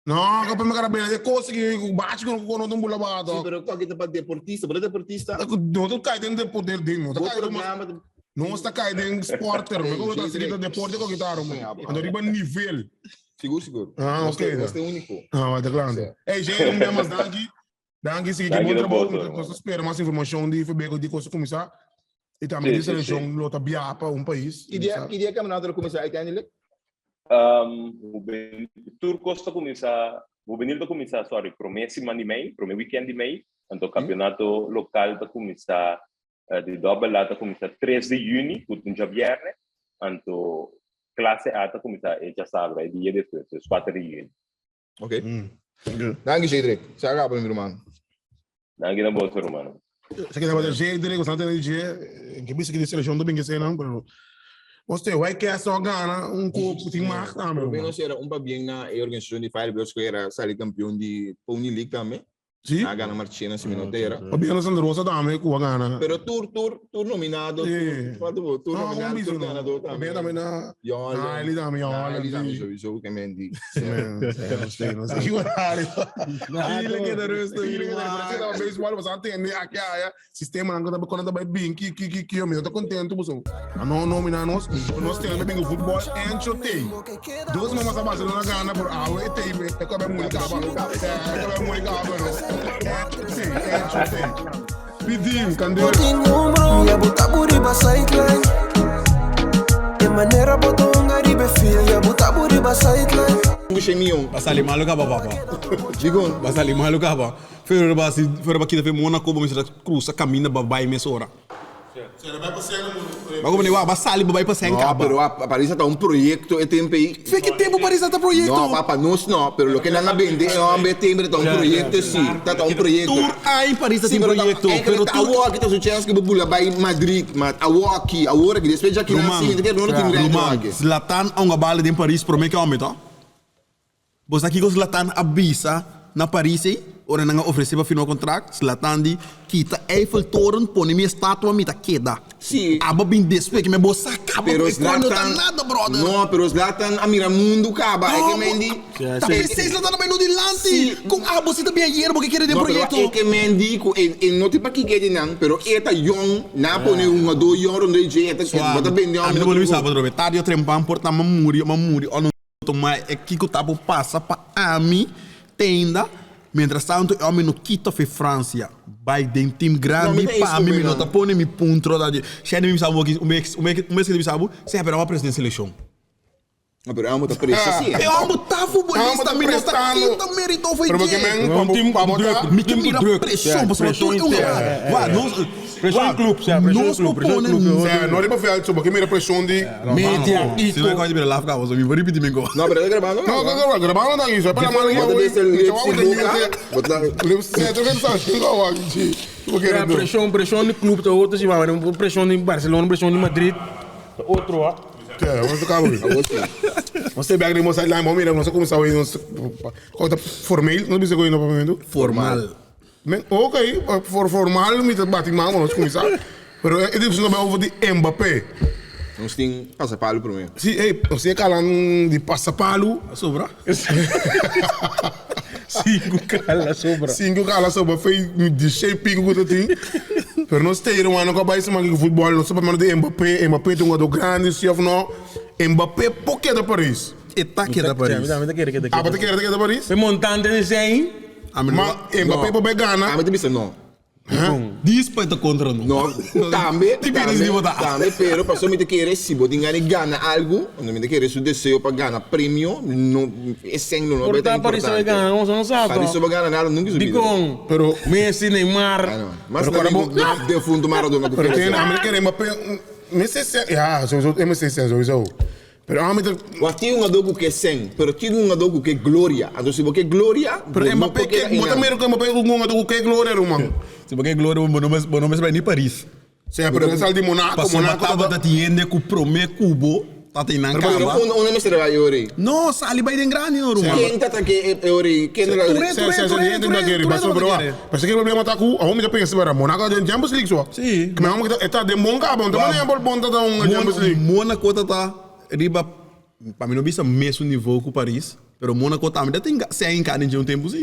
Não, que para cara bem, é coisa que bate com o não bula bado. Sim, pero qual que é para deportista, Não tô caindo de poder de não, tá caindo. Não está caindo esporter, mas como tá seguindo deporte com guitarra, ando riba nível. Seguro. Ah, ok. Este é único. Ah, tá claro. Ei, gente, não mais dangue, se que bom trabalho, nós espera mais informação de FBC de coisa começar. E também de seleção lota biapa país. Que dia campeonato começar aí tem o Turco está começar, o venir a começar, sorry, para o mês de maio, para o weekend de maio, então o campeonato local está começar de double lá está começar 3 de junho, tudo já viernes, então classe A está começar já sabe, é dia depois, 4 de junho. Ok. Danke, Cedric. Sai cá para mim, irmão. Danke na bolsa, irmão. Você quer fazer Cedric, você não tem ideia, que bicho que de seleção do bem que sei não, pero você vai que é só gana corpo tem mais também. Eu não sei, era bem na organização de Firebirds que era sair campeão de Pony League também. Sim. A gana Marchena se minutera. O bem na Santa Rosa também com a gana. Pero tour nominado. Tour nominado, tour ganador também. Bem também na. Ah, ele também, ele também sowieso que mendi. Não sei. Que horário. Ele que da resto, ele que da resto. O beisebol você entende aqui a sistema não tá quando tá bem que eu me tô contente você. Não nominar nós temos bem o futebol e chutei. Duas mamas a base na gana por a o tem é que é muito caro. É muito caro. Pidim, cadê? Ia botar buriba sideline. De maneira botou ribe fia. Ia botar buriba sideline. Basali malu ka baba. Digon, Basali malu ka ba. Fero ba kita fe Monaco ba misra cruza caminha babai mesora. Bago ni wa basali babai pa sen ka. pero a Paris está projeto e tempo aí. Fe que tempo Paris está projeto? No, papá, no, pero lo que não vende é um tempo está projeto sim, está projeto. Tour aí Paris está projeto, pero tu aqui tá chance que bula vai Madrid, mas aqui, agora que depois já que não assim, que não tem grande. Zlatan a uma bala de Paris pro me que homem, tá? Você aqui com Zlatan avisa na Paris aí, ora não oferece para final contrato, Zlatan di kita Eiffeltoren põe minha estátua me tá queda. Sim. Aba bem despe que me bossa acaba. Pero Zlatan tá nada, brother. No, pero Zlatan a mira mundo caba, é que Mendy. Tá pensei Zlatan bem no dilante. Com você também aí, porque quer de projeto. É que Mendy e não tipo aqui que não, pero eta young, na põe uma do young onde je eta que bota bem de homem. A mim não vou saber, Robert. Tá de trempar porta mamuri, ou tomar é que o tapo passa para a mim tenda. Mientras tanto, eu me no quito fe França. Vai de time grande para mim, não tá põe me ponto da de. Cheio de me sabe que o mês que me sabe, se é para uma presidente seleção. Pero amo tá preso sim. Eu amo tá futebolista, me não tá quinta mérito foi que. Um time para me que mira pressão, para tudo. Vai, nós pressão clube, nós proponemos. Não é para fazer isso, porque mira pressão de mídia e se vai coisa de lá ficar, você me vai repetir mengo. Não, pero gravando. Não, gravando não isso, é para mandar pressão de clube, tá outro se vai, pressão de Barcelona, pressão de Madrid, outro ó. Vamos tocar hoje. Você pega de mostrar lá, mira, nós começamos a ir conta formal, não precisa ir no momento. Formal. Ok, formal, me bate mal, nós começamos. Pero é tipo não over de Mbappé. Nós tem passapalo para mim. Sim, você calando de passapalo, sobra. 5 cala sobra, foi de shape que eu tenho. Pero nós temos um ano que vai ser mais que futebol, nós sabemos de Mbappé tem um jogador grande, se não, Mbappé pouco da Paris. Que da Paris. Ah, você quer da Paris? Foi montante de 100. Mas Mbappé pode ganhar. Ah, mas tem não. Disputa contra não. Também, pero passou me querer se você ganha algo, não me querer seu desejo para ganhar prêmio, não é sem não é importante. Paris vai ganhar, não sabe. Paris vai ganhar nada, nunca subiu. Digam, pero Messi, Neymar, mas não de fundo Maradona. Pero tem América Mbappé, Messi, sowieso. Pero Wat tinha um dogo que é 100, pero tinha um dogo que é glória. Então se você glória, pero Mbappé que bota mesmo que Mbappé com que glória, irmão. Se porque glória, não vai nem Paris. Sim, pero ele sai de Monaco, Passou Monaco batava da tiende com o primeiro cubo, tá tem na Pero cama. onde me será eu ori? Não, sali vai den grande no Roma. Quem tá que eu ori? Quem era? Mas que problema tá com, a homem já pensa para Monaco de Champions League só. Sim. Mas vamos que tá de bom cabo, então não é bom tá um Champions League. Monaco tá riba, para mim não bisa mesmo nível com Paris. Pero Monaco também tem se em cada de tempo sim.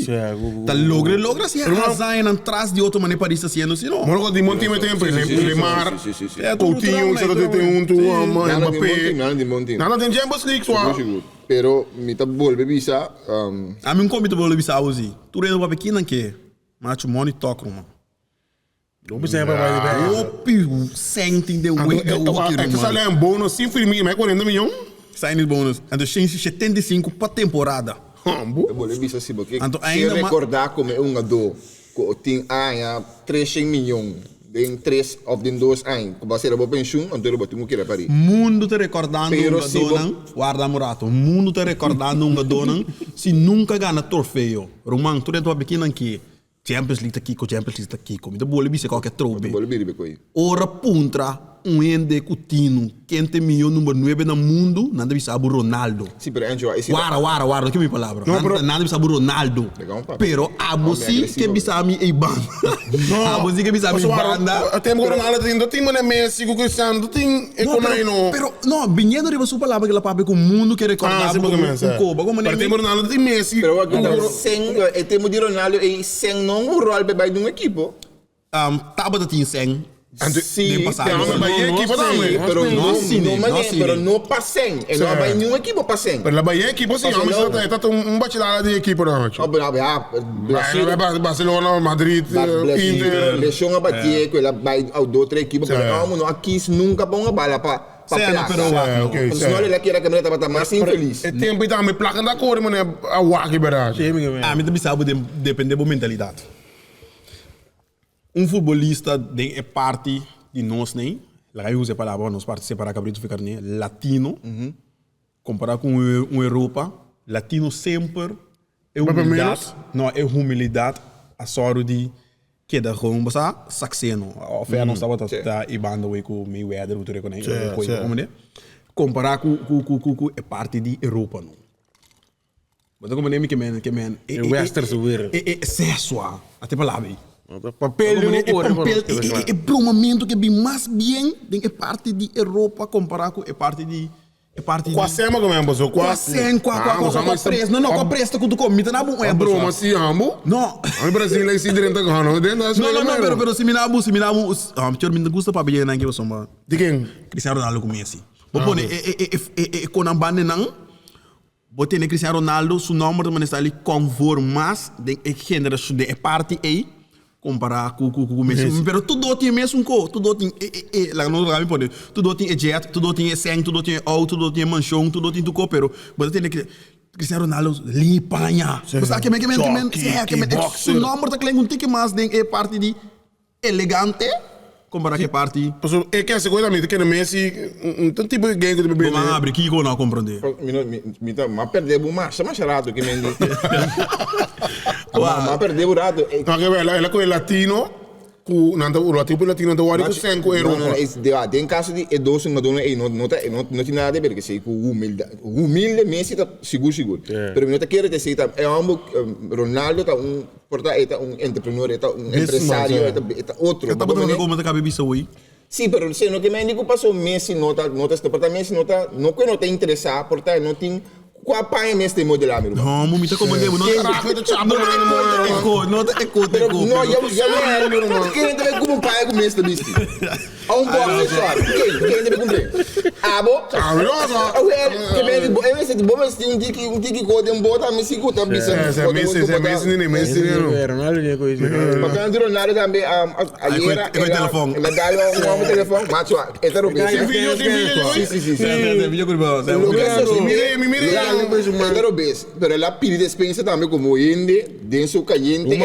Tá logra se arrasar atrás de outra maneira Paris haciendo assim não. Monaco de monte mais tempo, Neymar, Coutinho, você tá tem um tu Mbappé. Nada tem Champions League só. Pero me tá volve bisa. A mim como tu volve bisa hoje. Tu rendo para pequena que macho money toca mano. Não precisa para vai. Opi, sentem de week da o que sai um bônus 5 mais 40 milhões. Signing bonus. Então, 75 para temporada. Eu vou bisa se porque Então, se ainda recordar como é um do que tem 300 milhões. Tem 3 of den 2 anos. Como você era pensión, então eu boto que Paris. Mundo te recordando Pero um donan, guarda morato. Mundo te recordando um donan, se nunca ganha troféu. Roman, tu dentro pequeno aqui. Champions League aqui, Champions League aqui, como então boleh bisa qualquer troféu. Ora puntra ende Coutinho, 500 milhões número 9 no mundo, nada bisa abu Ronaldo. Sim, pero Angelo, Guarda, que é minha palavra. Nada bisa abu Ronaldo. Pero abu si que bisa mi e banda. Abu si que bisa mi banda. Tem Ronaldo, tem mano Messi, com Cristiano, tem economia. Pero no, vindo de sua palavra que ela papai com o mundo que recordava com Coba, como nem. Tem Ronaldo, tem Messi. Pero agora sem, temos de Ronaldo e sem não o rol bebê de um equipo. Tava da tinha 100. Sim, pero não para 100. Não vai nenhuma equipe para 100. Pero la Bahia equipo sim, está um bacharel de equipo não. Barcelona, Madrid, Inter. Deixou a bater com ela vai ao do outra equipe, não aqui nunca põe a bala para senão ele quer a câmera para estar mais infeliz. É tempo então me placa da cor, mano, a waki verdade. A mim também sabe depender da mentalidade. Futebolista é parte de nós, nem? Lá eu uso a palavra, nós parte separar cabrito ficar nem latino, comparar com Europa, latino sempre é humildade, não é humildade, a sorte de que da Roma, saxeno, a oferta não estava tá ibando aí com Mayweather, o treco nem, como né? Comparar com é parte de Europa, não? Mas como nem que men, é western subir, é sexual, até palavra aí. Papel é para um momento que bem mais bem é parte de Europa comparar com é parte de quase é como é você quase preço não com preço que tu come tá na bom é broma se amo não no Brasil é esse direito não pero se me nabu tio me gusta para bem na que você ma de quem Cristiano Ronaldo começa bom é com a banda não bote ne Cristiano Ronaldo su número de está ali conformas de geração de parte aí comparar com Messi. Pero tudo tinha mesmo tudo tinha lá no lugar me pode. Tudo tinha jet, tudo tinha 100, tudo tinha auto, tudo tinha manchão, tudo tinha tudo, pero você tem que Cristiano Ronaldo lipanha. Você sabe que o número tá claro um tique mais de parte de elegante comparar que parte. Porque é que essa coisa me que Messi um tipo de game que bebê. Vamos abrir aqui que eu não compreender. Mas perder o mais charado que me mas perder o rato. Ela com o latino, o latino do Wari com 5 euros. Tem caso de doce não tem nada a ver porque se com humilde Messi tá seguro. Pero não tá querendo dizer tá é Ronaldo tá porta é entrepreneur é empresário é outro. Tá botando como tá cabeça hoje. Sim, pero se não que me digo passou Messi nota este departamento nota não que não te interessar porta não tem qual pai mesmo tem modelar meu não me tá como devo não não eu quem deve como pai com mesmo bicho a box só quem deve cumprir abo que me digo eu sei bom mas tem um tique code um bota me se cuta bicho Messi Ronaldo é coisa porque André Ronaldo também aí era telefone ela dá um telefone macho é o vídeo pero ela pide despensa também como inde dentro do caliente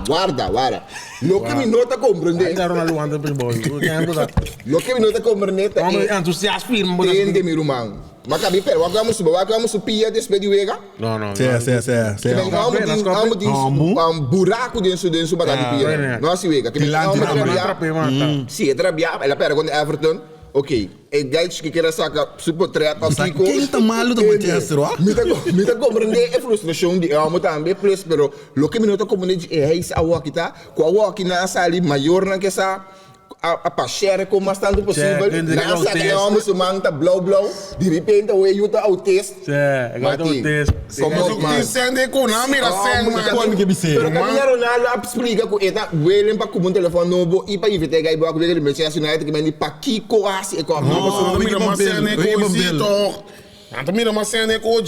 guarda lo que me nota compreender Ronaldo anda bem bom lo que me nota compreender entusiasmo firme. Tende mi rumang. Makabi pero wagamos pia despe di wega. Não. Buraco dentro da pia. Não se wega. Que Sim, trabia, ela pera quando Everton. Ok, e guys que quer sacar super trap aqui com. Quem tá malo do Manchester, ó? Me tá compreender a frustração de amo também, plus, pero lo que me nota como é isso a walk tá, com a walk na sali maior na que essa a passear com mais tanto possível. Na sala que amo se manta blow de repente o eu tá ao teste. Agora o teste. Como que sende com na mira sende, Quando que você? Pero caminhar Ronaldo explica que eta welen pa com um telefone novo e para evitar que vai com ele Manchester United que vem para Kiko assim e com não mira uma cena com Anto mira uma cena com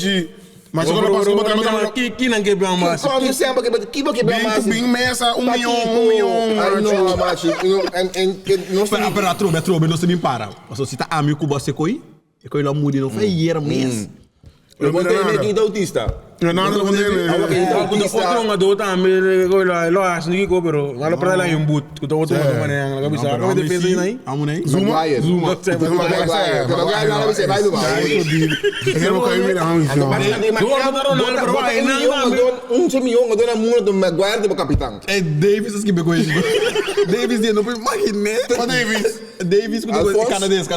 mas agora passou para botar que não quebra mais. Como sempre que quebra mais. Bem mesa 1 milhão. Não, mas não Espera, trove, não se me para. Mas se tá amigo com você coi, e coi lá mude não foi hier mês. Eu vou ter aqui do autista. Não nada com ele. Quando outro jogador também, lo acho que pero malo para lá em boot. Quando outro jogador mané, na cabeça. Como defesa aí? Amo aí. Zuma. Vai do Eu quero mira milhão dona mundo do Maguire do capitão. É Davis que pegou isso. Davis de não imaginei. Davis com canadense.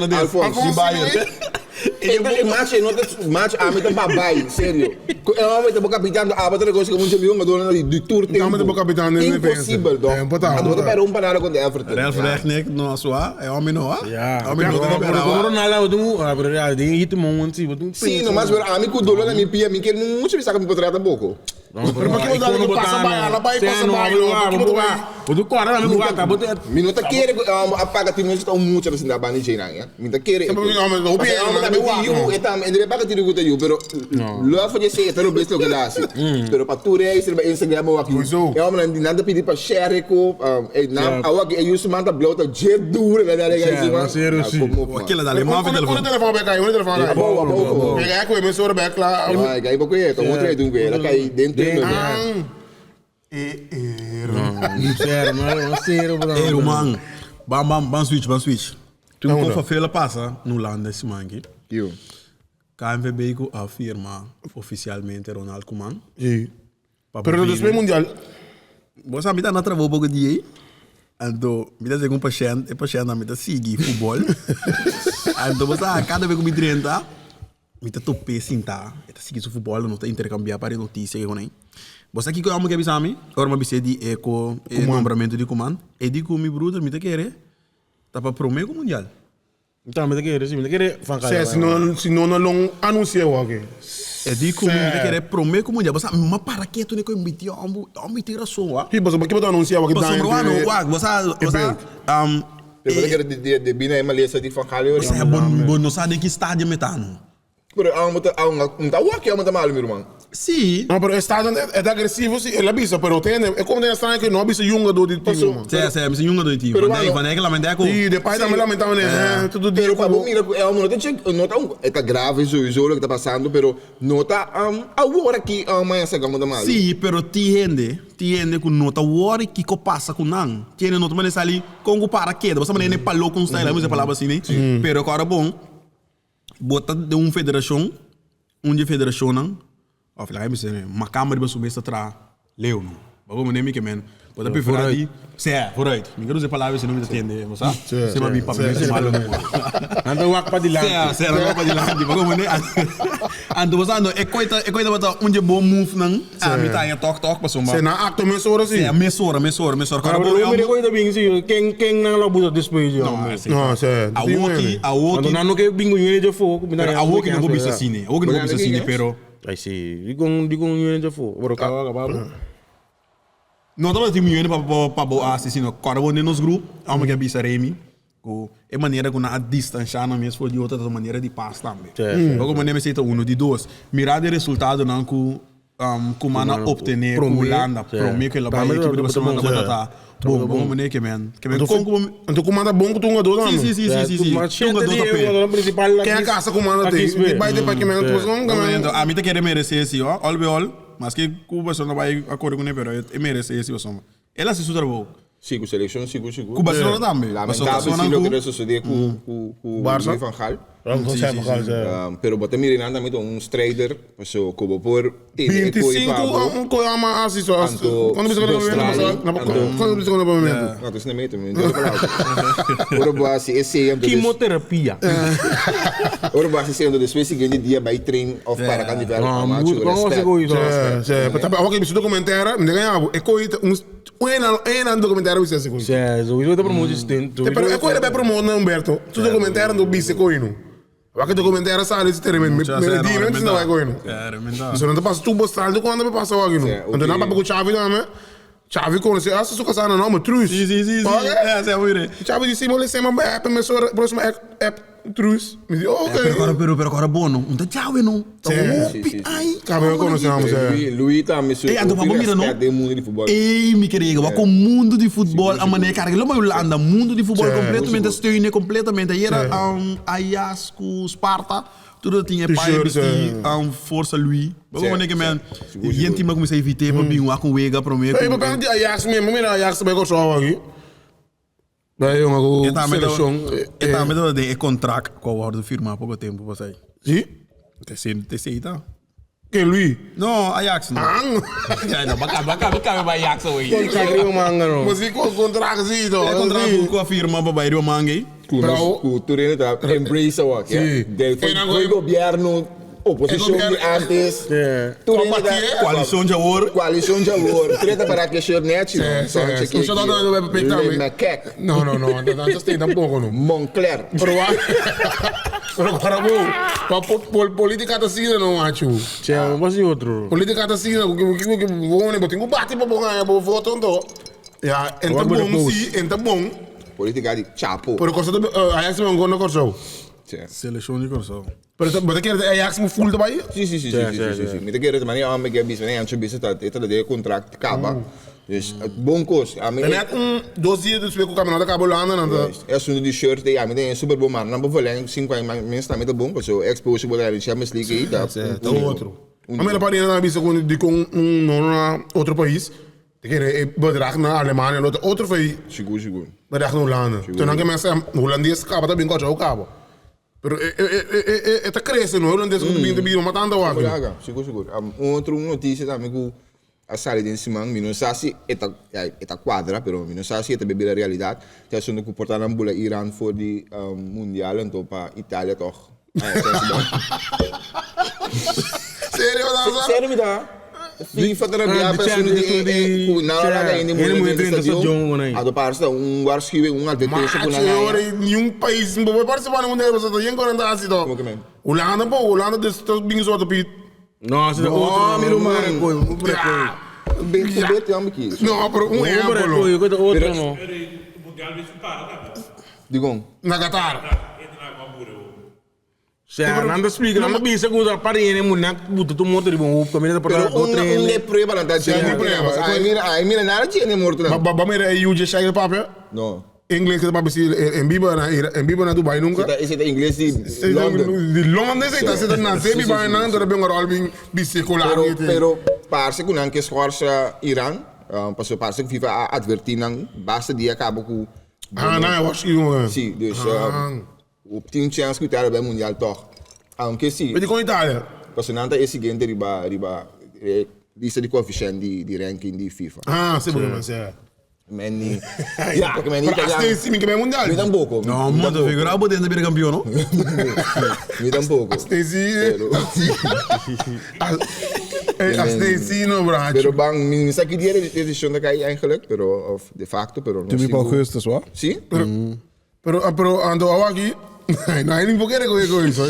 Match a mim babai, sério. Eu amo o capitão da abatra coisa que muito milhão dona de tour tempo. Amo o capitão nesse impossível, dog. Agora para para com Everton. Ralf Rangnick não sua, é homem não, ja. Homem não. Ronaldo, abra de hit moment, sim, no mas a mim com dolo na minha pia, mim que não muito saca me contrata pouco. Pero porque não dá passa baia, passa baia. O do cara me gata, botar. Minuta querer apaga time está muito assim da bani china, ya. Minuta querer. Ele paga tiro guta eu, pero lo fazer ser tão bem que dá assim. Pero para tu reis ele Instagram aqui. Eu não nada pedir para share com na awa que eu manda blota je duro na dele aí cima. Aquela dali, move telefone vai. Pega com emissora back lá. Vai, gai pouco é, como outro do ela cai dentro Sério, man. Bam switch. Tu não pode fazer passa no land desse man aqui. Eu. KNVB afirma oficialmente Ronald Koeman. Pero no Spelen Mundial. Você me dá na trava um pouco de aí. Então, me dá um paciente me dá seguir futebol. Então, você cada vez que me treina, me dá tope sinta. Está seguindo futebol, não está intercambiar para notícia que eu você aqui que eu amo que avisar me, agora me avisei de eco nombramento de Koeman. E digo meu brother, me tá querer, tá para prometer o mundial. Então, me tá querer, fancar. Se não anunciou aqui. E digo me tá querer prometer o mundial. Você mas para que tu nem que me tira só? E você que anunciou aqui daí. Você quer de bina Malaysia de fancar eu. Você é bom não sabe que estádio metano. Pero tá aqui é muito mal, meu irmão. Sim. Não, pero o estado é agressivo, sim, ele avisa, pero tem, é como tem estranho que não avisa jogador de time, mano. Sim, jogador de time. Mas é que lamentar com. E depois também lamentar, né? Tudo dia. Pero para mira, é uma nota é tá grave isso o que tá passando, pero nota agora que amanhã se gama da mal. Sim, pero tiende com nota agora que passa com não. Tiene nota mas ali com o para queda, você maneira palou com style, mas é palavra assim, né? Pero agora bom. Bota de uma federação não, ou falar me uma câmara de subir atrás, leu não, vamos nem me queimando, bota para fora aí, right, me quero dizer palavras se não me entende, você sabe, se vai para mim malo não, anda o para de lá, anda para de lá, vamos nem, anda você anda é coisa bota bom move não, me tá em toque passou mal, se na acto mesora assim, mesora, cara bom eu me coisa bem sim, quem não lá bota despejo, não, sé, a outra, não que bingo eu já fogo, a outra não vou bisa cine, pero aí sim, digo eu já fogo, bora acabou. Não estamos tendo milhões para boa assassino. Agora vou nos grupos, há uma que avisa Remy, que é maneira que na distância não mesmo de outra maneira de paz também. Porque maneira me um de dois. Mirar o resultado não que Koeman obter com Holanda, prometer que ela vai equipe de Barcelona vai tá bom maneira que men. Então Koeman bom que tu jogador não. Sim. Jogador principal quem a casa Koeman tem. Vai ter para que men tu a mim tá querer merecer esse ó, all. Mas que o Barcelona vai acordar com ele, pero ele merece esse o som. Ela se sutra bom. Sim, com seleção, sim. Com Barcelona também. Lamentável, sim, o que sucedeu com o Barça. Van Gaal. Sim. Pero bota mirando também um trader, passou como por 25 um coisa assim só. Quando você quando você quando momento. Não, isso não é mesmo, não é Ora boa se esse é Quimioterapia. Ora boa se sendo depois seguinte dia vai trein of para candidato a match. Vamos fazer isso. Tá, ok, isso documentário, me ganhava. É coisa um documentário isso assim coisa. Certo, isso é para muito distante. Pero é coisa bem promover Humberto. Tu documentário do bice coino. Aquele documentário sabe esse termo, me diz não é coino. Isso não tá passando tu postar do quando me passou aqui não. Então não para com chave não, né? Chave com você, ah, se você casar não, mas trus. Sim. É, você vai Chave de cima, ele se chama app, mas próxima app trus. Me diz, ok. Pero agora bom, não tá chave não. Ai, cabelo conhecemos. Luís tá me Ei, ando para mira não. De mundo de futebol. Ei, me queria vai com mundo de futebol, a maneira cara, lá mas anda mundo de futebol completamente steune completamente. Aí era Ajax com Sparta. Tudo tinha pai de força Louis. Vamos ver que man. Gente me comecei a evitar para vir com Wega para mim. Ei, mas de Ajax mesmo, mira Ajax bem gostava aqui. Daí uma seleção. Tá me dando de contrato com o ordem firmar há pouco tempo para sair. Sim? TCI tá. Que Louis? Não, Ajax não. Não, bacana Ajax hoje. Contrato manga não. Mas com contrato assim, então. É contrato com a firma para bairro manga. O Turino tá embrace o aqui. Foi governo oposição de antes. Coalição de amor. Coalição de amor. Treta para que chegue net. Só dá no peito também. Não, não tem tampoco não. Moncler. Pero agora vou política tá assim não acho. Tchau, mas e outro? Política tá assim, que vou né, botar um bate para ganhar, vou votar então. Já, entra bom sim, entra bom. Política de chapo. Pero coisa do Ajax não gosta corso. Seleção de corso. Pero você quer Ajax mu full também? Sim. Me quer também a me quer bisne antes bisa tá de contrato acaba. Dus bom coisa. A mim é 2 dias depois que o campeonato acabou lá não. É assunto de shirt aí, a mim tem super bom mas não vou falar 5 meses também tá bom, porque o exposure bola de Champions League aí tá. É outro. A minha parede na bisa com outro país. Te bedrag na Alemanha, outro país. Seguro. Bedrag na Holanda. Então não que mais holandês acaba também com o cabo. Pero tá crescendo, holandês com bem de matando o água. Seguro. Outro notícia também que a saída de Simão, não sei se é quadra, pero não sei se é bebida a realidade. Tem assunto que portar na bula Irã for de mundial, então para Itália toch. Sério me dá. FIFA terapia pessoa de na hora da ainda muito de estadião. A do parça waarschuwing, advertência por lá. Nenhum país não vai participar no mundial, você tá em 40 assim então. Como que é? Holanda está bem só do pit. Nossa, outro miro mano. Bem bem tem aqui. Não, pero outro não. Digo. Na Qatar. Nanda explica, não me diz que o parente é muito muito tu motor de bom, caminho para o treino. Não é prova não tá dizendo. Aí mira nada de nem morto. Ba mira aí o já papel? Não. Inglês que tá para em Biba na Dubai nunca. Esse é inglês de Londres. De Londres está sendo na Biba na Andorra bem agora albin bicicleta. Pero parece que não que esforça Irã, passou parece que FIFA advertir não basta dia acaba com. Não, eu acho que sim, dus tem chance que o Itália vai mundial toch. Aunque sim. Mas com Itália. Passando é seguinte riba lista de coeficiente de ranking de FIFA. Sei bem, mas é. Meni. Ja, porque meni italiano. Sim, que é mundial. Me dá pouco. Não, mano, figura boa dentro da campeão, não? Me dá pouco. Sim, no braço. Pero bang, me sa que dia decision da kai eigenlijk, pero of de facto, pero não. Tu me para Augusto, só? Sim. Pero ando aqui. Não, aí nem vou querer com isso.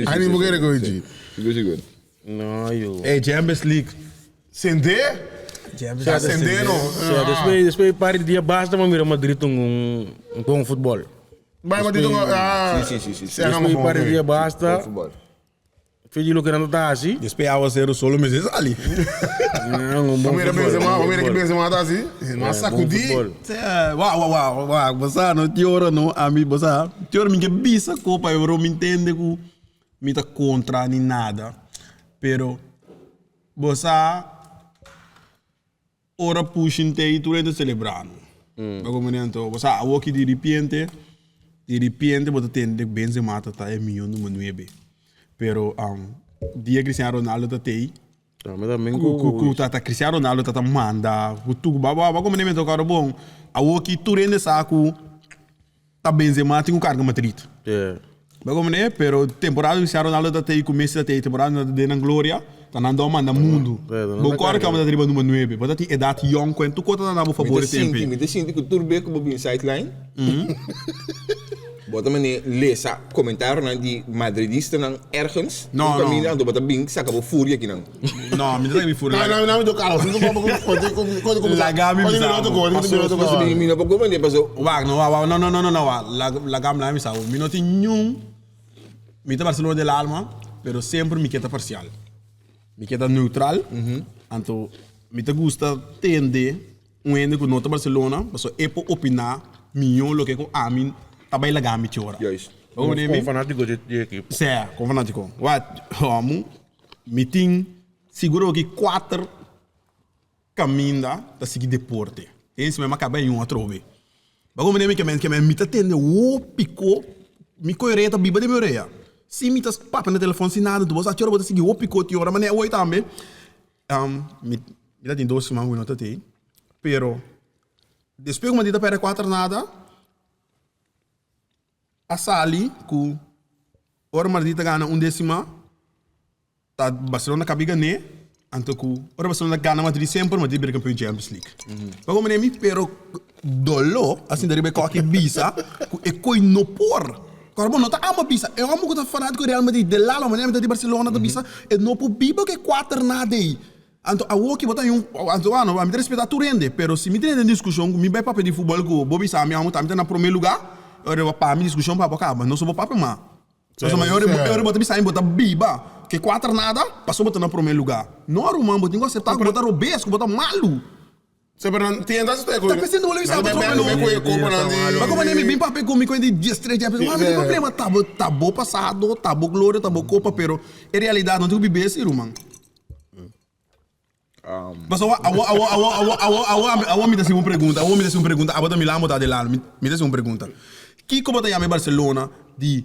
Aí nem vou querer com isso. Seguro. Não, eu. Champions League. Sende? Sende não. Depois para dia basta mas mira Madrid um bom futebol. Mas Madrid sim. Depois para dia basta. Fez o que não tá assim. Depois a ser o solo mas é ali. Não, bom. Mira que Benzema tá assim. Mas sacudi. Uau, você não teora não, a mim você. Teora minha bisa Copa Euro me entende que me tá contra nem nada. Pero você ora puxem te e tu ainda celebrando. Bago momento, você a walkie de repente você tem de Benzema tá é milhão número 9. Pero dia Cristiano Ronaldo tá aí. Mas também Tá Cristiano Ronaldo tá manda, o tu bago momento cara bom. A walkie tu rende saco tá Benzema tem um cargo Madrid. Bago momento, pero temporada Cristiano Ronaldo tá aí começa tá aí temporada de na glória. Tá na doma no mundo. Bom, claro que a gente driba número 9. Mas tem idade young quando tu conta na favor de tempo. Me sinto que tu bem como bem sideline. Bota me leça comentário na de madridista não ergens. Não. Caminho do bota bem saca bo fúria aqui não. Não, me dá me fúria. Não, do Carlos. Não vou Lagami Passou bem mina pouco mas passou. Não. Lagami lá me sabe. Me não tem nenhum. Me tá Barcelona del alma, pero sempre me queda parcial. Me queda neutral. Então, me te gusta tende ende com nota Barcelona, mas é para opinar melhor lo que com a mim também Lagami chora. Juist. com fanático de equipe. Sim, com fanático. Vamos, me tem seguro que 4 caminhos da seguir deporte. Esse mesmo acaba em um outro vez. Mas como que me tá tendo o pico, me coerenta biba de meu reia. Se me tas papo no telefone sem nada, tu você vou seguir o pico de hora, mas é oi também. Me dá tem 2 semanas não tá aí. Pero depois que me dá para 4 nada, a sali com hora Madrid ganha 1/10, tá Barcelona cabiga né, então com hora Barcelona ganha Madrid sempre, Madrid é campeão Champions League. Mas como nem pero dolo assim daí qualquer bisa, e coi no por. Carbo não tá ama bisa. Eu amo que tá falando com o Real Madrid de lá, mas nem de Barcelona da bisa, e não por biba que 4 nada aí. Então a walkie botar então a me respeitar tu rende, pero se me tem discussão, me vai para pedir futebol com Bobby Sami, amo tá na primeiro lugar. Eu para mim discussão para acaba, não sou papo mas. Só maior eu botar bisa em botar biba, que 4 nada, passou botar no primeiro lugar. Não arrumar, botar igual acertar, botar obesco, botar malu. Sempre tem andado até coisa. Tá pensando olha isso, mas como nem bem papel comigo de dias 3 dias, mas não tem problema, tá bom passado, tá bom glória, tá bom copa, pero em realidade não tem que beber esse irmão. Mas me dá uma pergunta, a bota me lá botar de lá, me dá uma pergunta. Que como tá em Barcelona de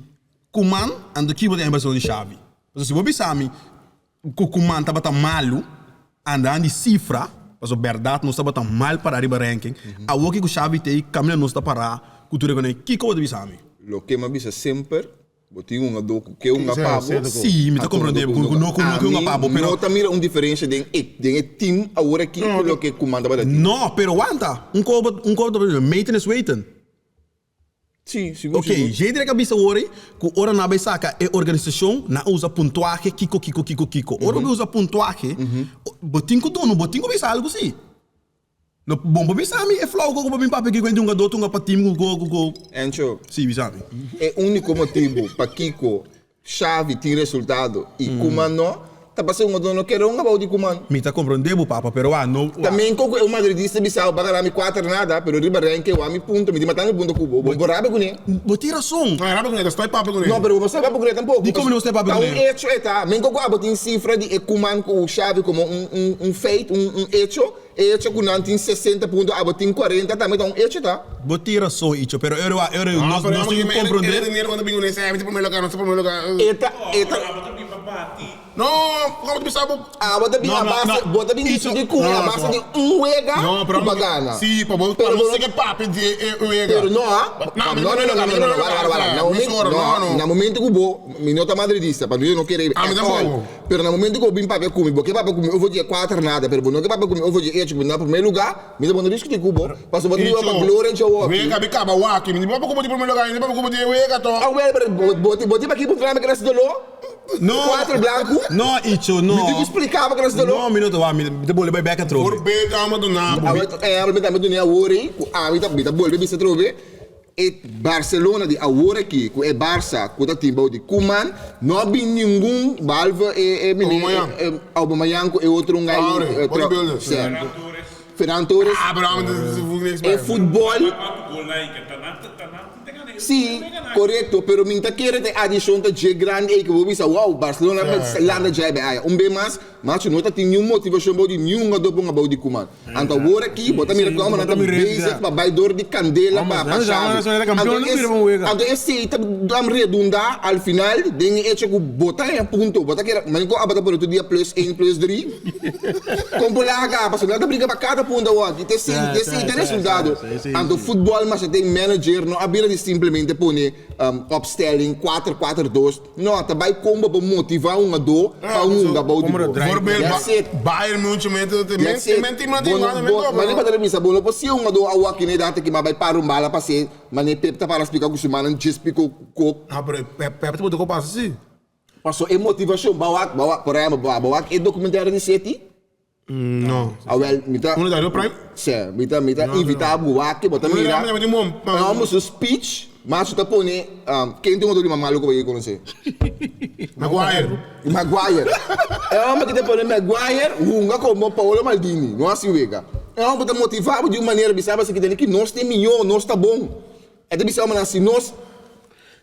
Koeman and que bota em Barcelona de Xavi. Mas se você sabe, Koeman tá botando malo, andando de cifra, mas a verdade não está botando mal para arriba ranking. A o que o Xavi tem, caminho não está para cultura com ele. Que como você sabe? Lo que me bisa sempre botinho um doco que um pabo. Sim, me tá compreendendo. Não pabo, pero não tá mira diferença de team agora aqui lo que comanda para ti. Não, pero aguanta. Copo maintenance waiting. Sim, seguro. Ok, gente que bisa ora, que ora na vai saca é organização na usa pontuaje kiko. Ora usa pontuaje, botinho dono, botinho bisa algo assim. No bombo bisa mi é flow com bem papo que quando um garoto para time com Encho. Sim, bisa mi. É o único motivo para Kiko Xavi tem resultado e Kumano tá passando um dono que era um de Kumano. Me tá compreendendo, papa, pero não. Também com o madridista bisa para me 4 nada, pero riba ranking o ami ponto, me matando ponto cubo. Borabe com ele. Botir razão. Não, era porque estou papo com ele. Não, pero você vai por tampouco. De como não está papo com ele? Um hecho tá, men com a botin cifra de Kumano com o Xavi como um feito, um hecho com não tem 60 pontos, a botin 40, também tá um hecho tá. Botir razão, isso, pero eu não compreender. Dinheiro quando bingo nesse é primeiro lugar, não primeiro lugar. Não, como tu sabe? Bota bem isso de cu, a massa de uega. Não, pero bagana. Sim, para você que papo de uega. Pero não. Na momento que o bo, minota madridista, para eu não querer. Pero na momento que eu vim papo comigo, porque papo comigo eu vou de 4 nada, pero não que papo comigo eu vou de na primeiro lugar, me dá bom risco de cubo, passo botar para glória de o. Uega bicaba waki, me papo como de primeiro lugar, me papo como de uega to. Ah, boti para aqui por trás me cresce dolo. Não, 4 branco. Não, isso não. Me digo explicar para crescer dolo. Não, minuto, me devolve bem back a trove. Por bem calma do nabo. Me do nabo ori, me devolve bem se trove. E Barcelona de agora aqui, é Barça, que tá timba de Koeman, não há nenhum balva Aubameyang e outro Ferran Torres. É futebol. Sim, correto, pero minta querer te adição tá de grande e que vou pensar, wow, Barcelona vai landa já bem. Bem mas não tá tem nenhuma motivação para nenhum jogador para de comando. Então agora aqui, bota me reclama, não tá basic para baidor de candela para passar. Então esse tá dam redundar al final, tem que chegar botar em ponto, botar que mas ko abata por outro dia +1+3. Como lá cá, passou nada briga para cada ponto aqui. Tem resultado. Então futebol mas tem manager, não abira de simplesmente pone opstelling 4-4-2. Não, tá vai combo para motivar um jogador para um gabau de Bijvoorbeeld Bayern München met team na team nada mesmo. Mas nem para terminar, bom, não se um jogador ao aqui nem data que vai para bala para ser, mas nem Pep tá para explicar com o semana, just pico co. Ah, Pep tu botou passa sim. Passou motivação, bawa, por aí, bawa é documentário de sete. Não. Awel, mita. Como daí o Prime? Sim, mita invitar bawa que botar mira. Vamos o speech. Mas tu põe quem tem um jogador maluco para ir conhecer? Maguire. É uma que te põe Maguire, runga como Paulo Maldini, não assim vega. É uma que te motivar de uma maneira bizarra que tem que nós tem melhor, nós tá bom. É de bizarra mas assim nós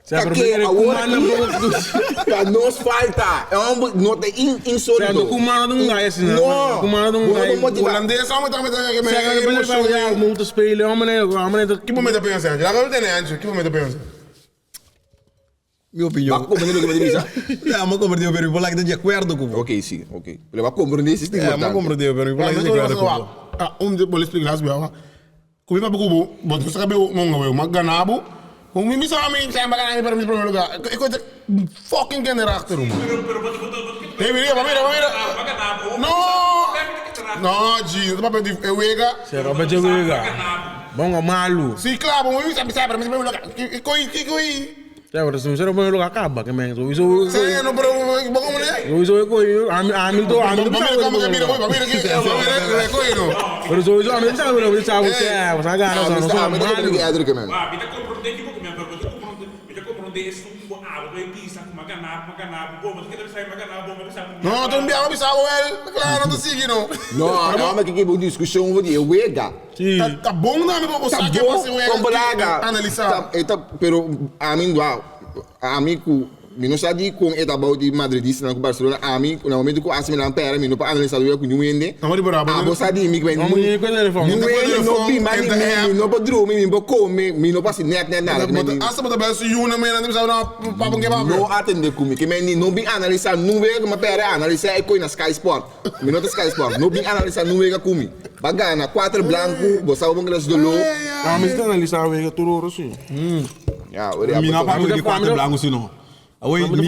que agora que nós falta. É uma não tem insólito. Não comando não ganha assim. Não comando não ganha. Holandês só me muito espelho, que momento pensa? Já não tem antes, que momento pensa? Minha opinião. Como que me diz? Não, mas compreendeu, pero vou lá que de acordo com você. Ok, sim, ok. Ele vai compreender esse tipo de mas compreendeu, pero vou lá que de acordo com você. Vou explicar as coisas. Como é para o bom, você sabe mas ganabo. Hoe moet je me zijn bij een primeiro lugar? Ik word fucking ken erachter, man. Hey, mira. No, G, dat papel die wega. Você Robert de wega. Bom ou malo? Sim, claro, mas você sabe para mim primeiro lugar. Que coi. Agora se você não põe lugar acaba, que men. Isso. Sim, não pero bom como né? Isso é coi. Amigo do. Pero isso amigo sabe, não sabe você, você agora não sabe. Não, tu não viu bisa wel, claro, não tô seguindo. Não, mas que boa discussão de wega. Tá bom não, meu povo, sabe que você wega analisar. Pero a mim mi non sa di con eta about di madridista na Barcelona a mim no momento que asmi na pera mi no pa analisar o com ninguém não a você di mi que não bi mani mi no po dro mi po come mi no passa net nada asa bota bem se una me não sabe não papo que papo não atende comigo que me não bi analisar não vê como pera analisar é coi na Sky Sport mi no Sky Sport não bi analisar não vê comigo bagana 4 branco você sabe que do lo mas está analisar vê tudo assim mi não papo de 4 branco sino. Oi, mi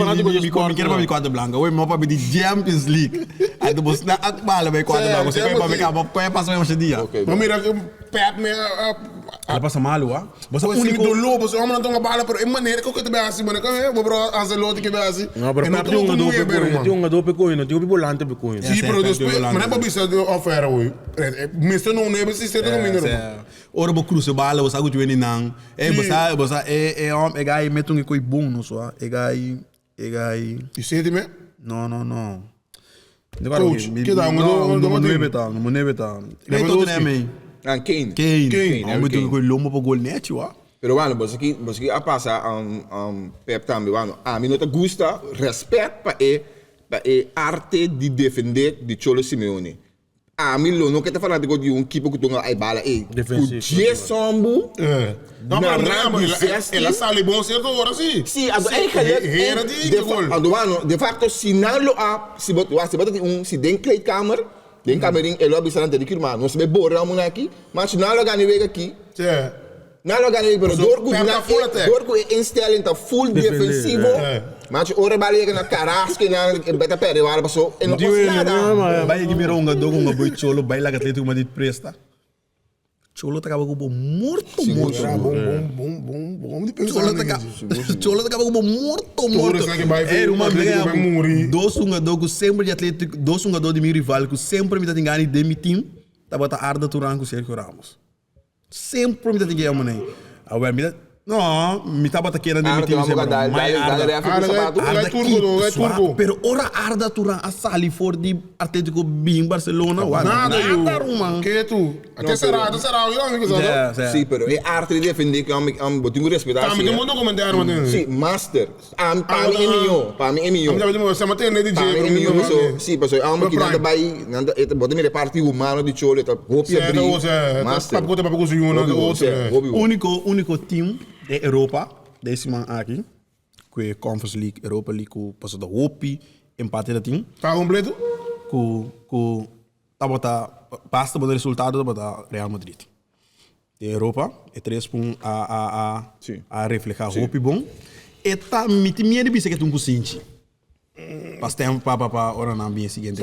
quero para quadro branco. Oi, meu papo de Champions League. Aí tu bosta akbala para quadro branco. Você vai para cá, vai passar mais dia. Mas mira que Pep me ela passa mal, ah? Você é único do lobo, você não tem uma bala, pero é maneira que eu te vejo assim, mano. Eu vou para Ancelotti que vejo assim. Não, pero Pep tem um jogador pequeno, tem um volante pequeno. Sim, pero depois, mas não é para bisa de oferta hoje. Mesmo não é para se ser no menino. Ora bo cruce bala, você sabe que vem nang. Você é gai meto um coi bom no só. É gai. E sente me? Não. Coach, que dá não beta. Quem todo né mãe? Kane. Homem do coi lombo para gol net, ó. Pero bueno, você que a passar Pep também, bueno, a mim não te gusta respeito para arte de defender de Cholo Simeone. A mim não quer falar de um equipe que tunga ai bala defensivo. O Sombo. Não, mas ela sale bom certo agora sim. Sim, era de gol. De facto, se não lo há, se bota se tem clay camera, tem camerim, ele vai bisar ante de kirma, não se be borra um aqui, mas não lo ganha vega aqui. Sim. Não lo ganha, pero dorgo instelling tá full defensivo. Mas ora balik na carrasco na beta pere wala passou e não pode nada. Vai que virou um gado com um boi cholo, vai lá que atlético mas dit presta. Cholo tá acaba com morto. Bom. Cholo tá acaba com morto. Era uma briga. Dois jogadores sempre de atlético, dois jogadores de meu rival que sempre me tá engano de meu time, tá bota arda Turan com Sergio Ramos. Sempre me tá engano mané. Agora me No, mi taba ta kena de mi time vamos sempre. Mai arda. turco. Pero ora arda turan asali for di Atletico Bing Barcelona. Nada, Roma. Que tu? Até será, eu amigo, sabe? Sì, però è arte di defendere che am botingo rispettare. Tá, me tem um documentário, mano. Sì, master. Para mim é mio. Você mantém né DJ, Para mim é mio. Sì, perché am che nanda bai, nanda e botem mi reparti umano di chole, ta copia bri. Master. Papo para coisa Único team de Europa, desse man aqui, que Conference League, Europa League, que passou da Hopi, empate da team. Tá completo? Que basta o resultado da Real Madrid. De Europa, é 3 pontos a refletir o Hopi bom. E tá me temia de que é um cocinho. Pas tempo para ora na minha seguinte.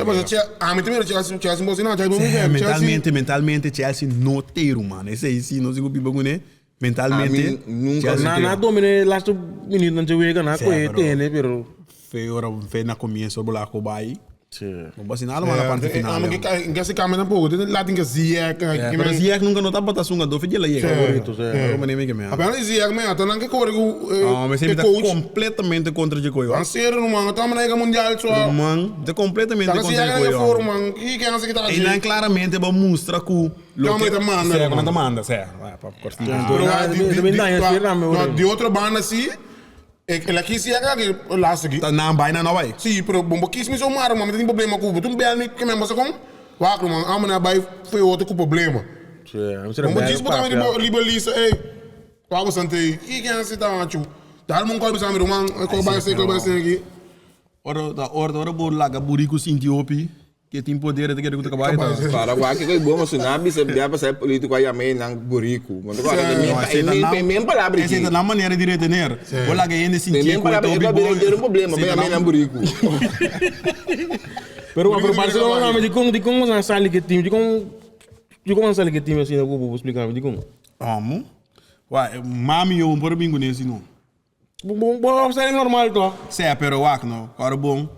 Mentalmente Chelsea não tem mano. Esse aí sim, não sei o que bagulho. Mentalmente nunca na domine last minuto não chega na coisa tem, pero foi ora foi na começo bola com bai. Sim. Não passa nada mas na parte final. Que se câmera um pouco, lá tem que Ziyech, pero Ziyech nunca não tá para sunga do fidela aí. Favoritos, Como nem me que me. Apenas Ziyech me ata não que corre mas ele tá completamente contra de coisa. Anseiro no mano, tá na mundial só. Man, tá completamente contra de coisa. Tá man, que quer se que tá. E não claramente vai mostrar que lo que manda, certo. Para cortar. De outra banda assim, ele aqui se é que lá aqui. Tá não vai não vai. Sim, pero bombo quis me somar, mas tem problema com o tu bem que mesmo você com. Quatro man, amana vai foi outro com problema. Sim, bombo diz botar me liberalista, ei. Pago sante, que quer se tá macho. Dá um coisa para mim, man, co vai ser aqui. Ora por lá gaburico sintiopi. Que tem poder de querer que vai para o que bom mas nabi se dá para ser político aí amém nang burico mas agora tem palavra essa é a maneira de retener olha que ainda sentir que tem um problema bem amém nang burico pero Barcelona me de como na sala que time de como na sala que time assim eu vou explicar de como amo uai mami eu por bingo nesse não bom é normal to se pero wak no agora bom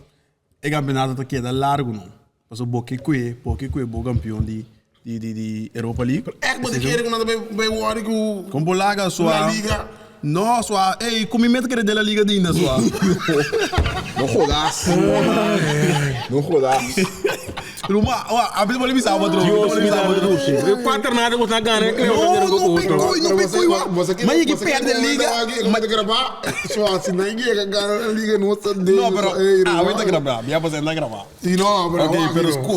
é campeonato tá queda largo não passou porque bom campeão de Europa League. É que quer que nada bem o ar que com bolaga sua liga. Não, sua, ei, comimento que da liga ainda sua. Não rodasse. Não rodasse. Ruma, abri bola misa outro. Eu quatro nada você tá ganhando. Não pegou. Mas que perde a liga. Mas gravar, só assim na ganha a liga não está dentro. Não, pero vai gravar. Minha fazer não gravar. Sim, não,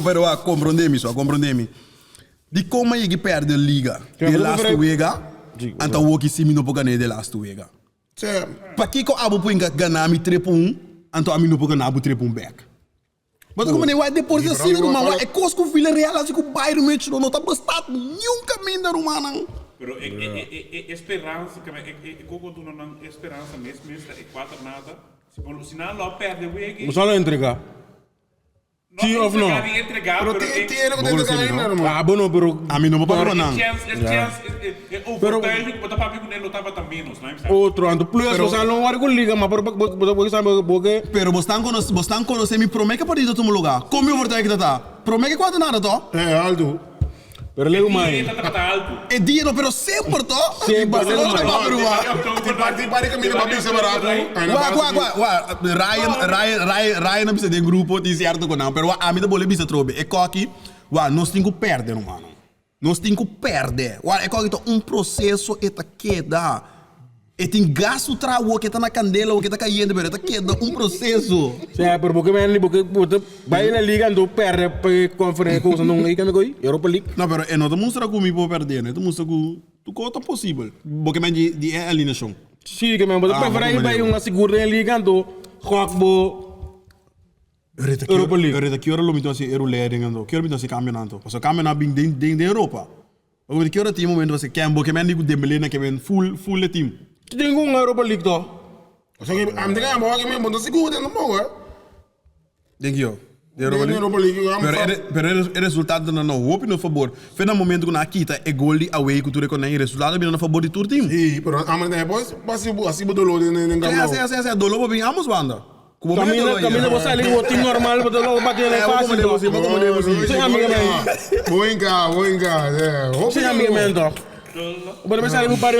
pero compreendemi. De como é que perde a liga? De last week. Anta woki simi no pogane de last week. Pa kiko abu puinga ganami 3-1, anto ami no pogane abu 3-1 back. Mas como nem vai depois de assim, irmão, é coisa que o Villarreal assim que o Bayern München não tá bastante nenhum caminho da Romana. Pero esperança, que como tu não esperança mesmo, é quatro nada. Se não lo perde o week. Só não entregar. Sim ou não? Pero tem que entregar ainda, irmão. Ah, bom, pero a mim não pode não. Outro ando plus você não vai com liga, mas porque sabe porque. Pero bostan conhece me promete para ir a outro lugar. Como eu vou ter que tá? Promete quanto nada to? É alto. Pero lego mais. É dia não, pero sempre to. Sempre lego mais. Tem caminho para bem separado. Ryan não precisa de grupo de certo com não, pero a mim da bola bisa trobe. É coque, nós temos que perder, mano. Nós temos que perder. É coque processo eta queda. E tem gasto trago que tá na candela ou que tá caindo, pero tá queda processo. Sim, pero porque vai na liga ando perde para conferência coisa não aí que me coi Europa League. Não, pero é não mostra como me vou perder, né? Tu mostra que tu conta possível. Porque me de eliminação. Sim, que me vou preferir vai uma segura liga ando rock Europa League. Europa que hora lo mito assim era o leading ando. Que hora mito assim campeonato. Parce que campeonato bem dentro da Europa. Porque que hora tem momento você quer que me digo Dembélé na que vem full team. Tem um Europa League to. Só que am de ganhar que me bondo seguro não boa. Dengue Europa League. Pero o resultado não houve no favor. Foi no momento que na quita é gol de away que tu reconhece o resultado bem no favor de todo time. Sim, pero am de depois assim dolor nem ganhar. Sim, dolor bem ambos banda. Camina você ali o time normal, mas logo bateu lá fácil. Sim, amigo. Boinga. Sim, amigo. Pero me sale un par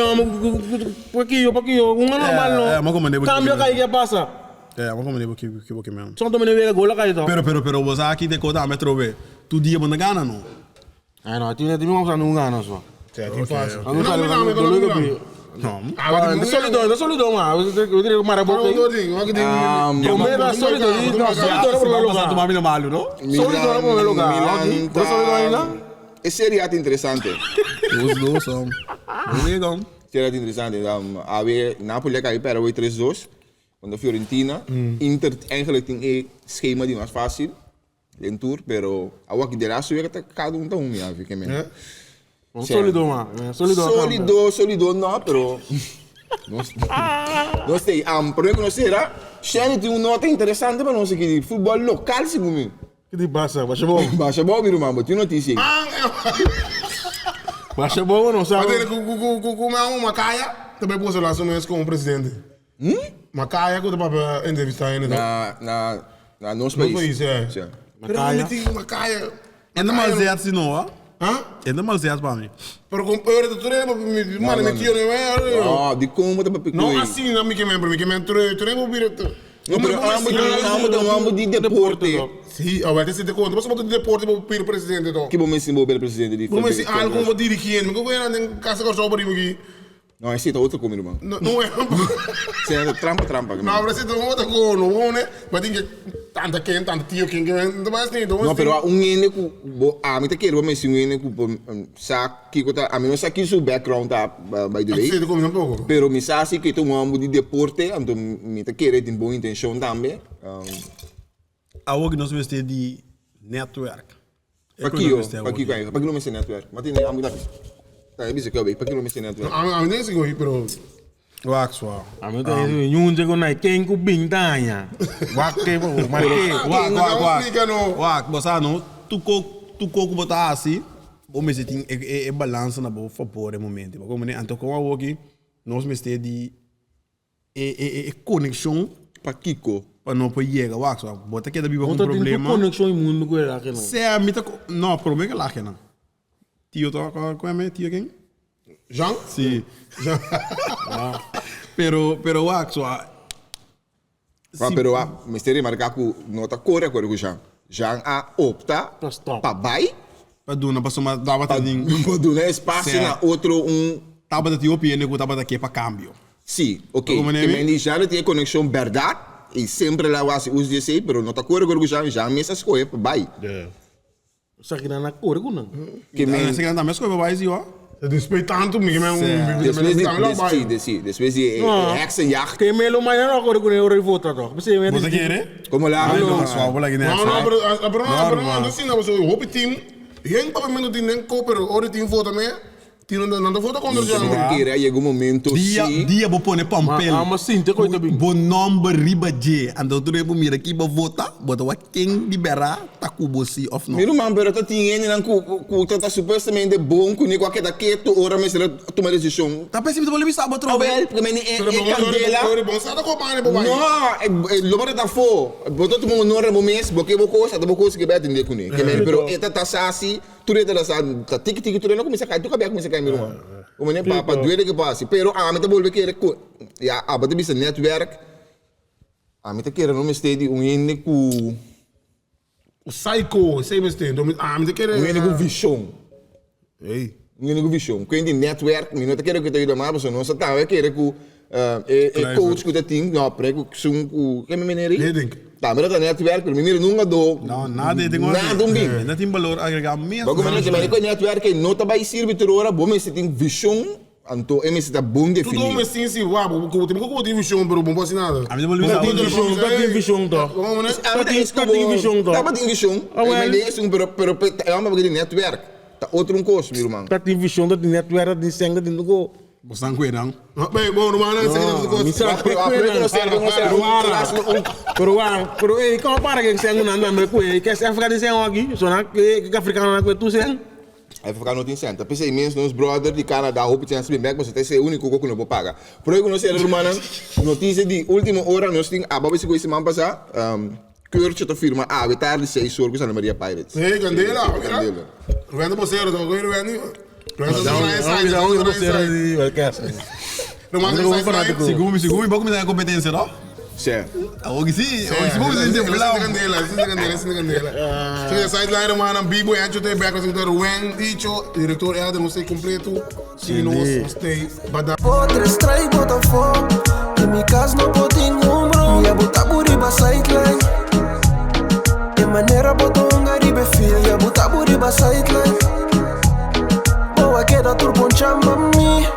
poquillo, un normal no. Cambio que ¿qué pasa? Vamos como nem que mesmo. Só também não vê gola cai então. Pero você aqui de conta me trove. Tu dia banda gana não? Ah não, tinha vamos usar não gana só. Certo, fácil. Não sale não. Solidão, eu diria Marabou. Primeiro solidão, primeiro lugar. Tomar minha malho, não? Solidão no primeiro lugar. Solidão ainda? É seria interessante. Os dois são. Legal. Seria interessante. A ver, Napoli cai para o 3-2. Quando a Fiorentina, Inter eigenlijk tem um schema de mais fácil, em tour, pero a aqui de lá suja que cada um tá já fica mesmo. Solidão não, pero não sei, problema que não será, Shane tem nota interessante para nós aqui de futebol local, segundo. Que te passa? Baixa bom, meu irmão, tem notícia. Baixa bom, não sabe? Mas como é uma caia, também posso lá somos com o presidente. Macaia, que eu estava entrevistando ele. Na nosso país. Macaia. Macaia. É normal dizer assim, não? Hã? É normal dizer assim para mim. Pero com eu tu lembra mano me tio não de como tá para não assim não me que membro tu lembra vir não pero amo de deporte. Sim, a verdade é de conta, mas como de deporte para o presidente então. Que bom me simbol pelo presidente de. Como se algo vou dirigir, mas como era em casa com sobre aqui. Não, esse é outro como irmão. Não é. Você é trampa. Não, mas esse é outro como, né? Mas tem que tanta tio quem não vai assim, não, pero ene que a mim tá querendo mas ene que sabe que tá a mim não sabe que seu background tá by the way. Sim, como um pouco. Pero me sabe que tu amo de deporte, então me tá querendo tem boa intenção também. A hoje nós vamos ter de network. Aqui não me sei network. Mas tem amo da tá bisa que eu para que não me sei network. A mim nem sei go pero Wax wow. A mim tá yun je ko na quem ku bintanha. Wak ke bo, Wak, bossa não, tu coco botar assim, o mês tem é balança na boa favor no momento. Como né, então com a hoje nós vamos ter de conexão para Kiko. Para não poder chegar, Wax, bota que da biba com problema. Conexão imundo com ela que não. Se a mim tá não, problema que lá que não. Tio tá com a minha tia quem? Jean? Sim. Pero Wax, pero me estere marcar com nota corre com Jean. Jean a opta para vai. Para dona para somar dava também. Para dona espaço na outro tava da Etiópia e tava daqui para câmbio. Sim, ok. Que já tem conexão verdade e sempre lá usa DC, pero nota corre com Jean, já mesmo escolhe para vai. Sa que na corre com não. Que me se grande mesmo para vai sim, ó. Después tanto me después de hexenjacht. Que me lo mañana corre con el vota toch. Você quer? Como lá? Não, assim não, você o team, e para mim não tem nem co, pero o team vota me. Não foto contra já. Queria chegou momento dia vou pôr papel. Mas sim, te coita bem. Bom nome riba J. Então tu rebo mira aqui para votar, bota o quem liberar tá com você off não. Meu irmão, pero tá tinha não com tá supostamente bom com nego aqui daqui tu hora mas ela tomar decisão. Tá pensando que você sabe outro. Well, porque meni candela. Bom, sabe como é bom. Não, lobare tá fo. Botou tu mo no remo mês, porque vou coisa que vai atender com ele. Que meni pero eta tá assim, tu reta lá tá tic tu não começa a cair, tu cabia começa a cair. Como nem para doer que passa, pero a mim tá volver que já a bater bisa network, a mim tá querendo um estado ene com o psycho, sei mesmo tem, a mim tá querendo ene com visão, ei, ene com visão, com ene network, mim não tá querendo que te ajude mais, mas não só tá querendo com coach que tem, não prego que são com que me meneri. Tá, mas tá network, mas mim nunca dou. Não, nada de nada não tem valor agregado mesmo. Como nem que mas com network não tá vai servir por hora, bom mas tem visão, então é mas tá bom definido. Tudo mas sim, uau, como tem visão, pero bom pode nada. A mim não tem visão, tá. Vamos né? Tem visão, tá. Tá tem visão. Mas é isso, pero é uma coisa de network. Tá outro curso, meu irmão. Tá tem visão da network de sangue de no Você não cuida não? Bem, bom, não é Pero como para que sangue não anda que é africano aqui, só que africano não tu sangue. Africano não tem sangue. Pensei mesmo nos brother de Canadá, hope tem bem back, mas até ser o único que não pode pagar. Por aí que nós irmãos, notícia de última hora nós tem a babá se semana passada, Curte ta firma we tarde 6 horas Ana Maria Pirates. Candela. Vendo você, eu tô vendo. Segundo, vamos começar a competência, não? Certo. Hoje sim, vamos dizer, Chega sideline, mano, B-boy, antes de back, você tem Wen, Icho, diretor Elder, não sei completo. Se não sei, badar. Outra estranha bota fogo. Em minha casa não pode número. Minha bota buriba sideline. De maneira bota garibe filho. Minha bota buriba sideline. Boa queda turbo chama me.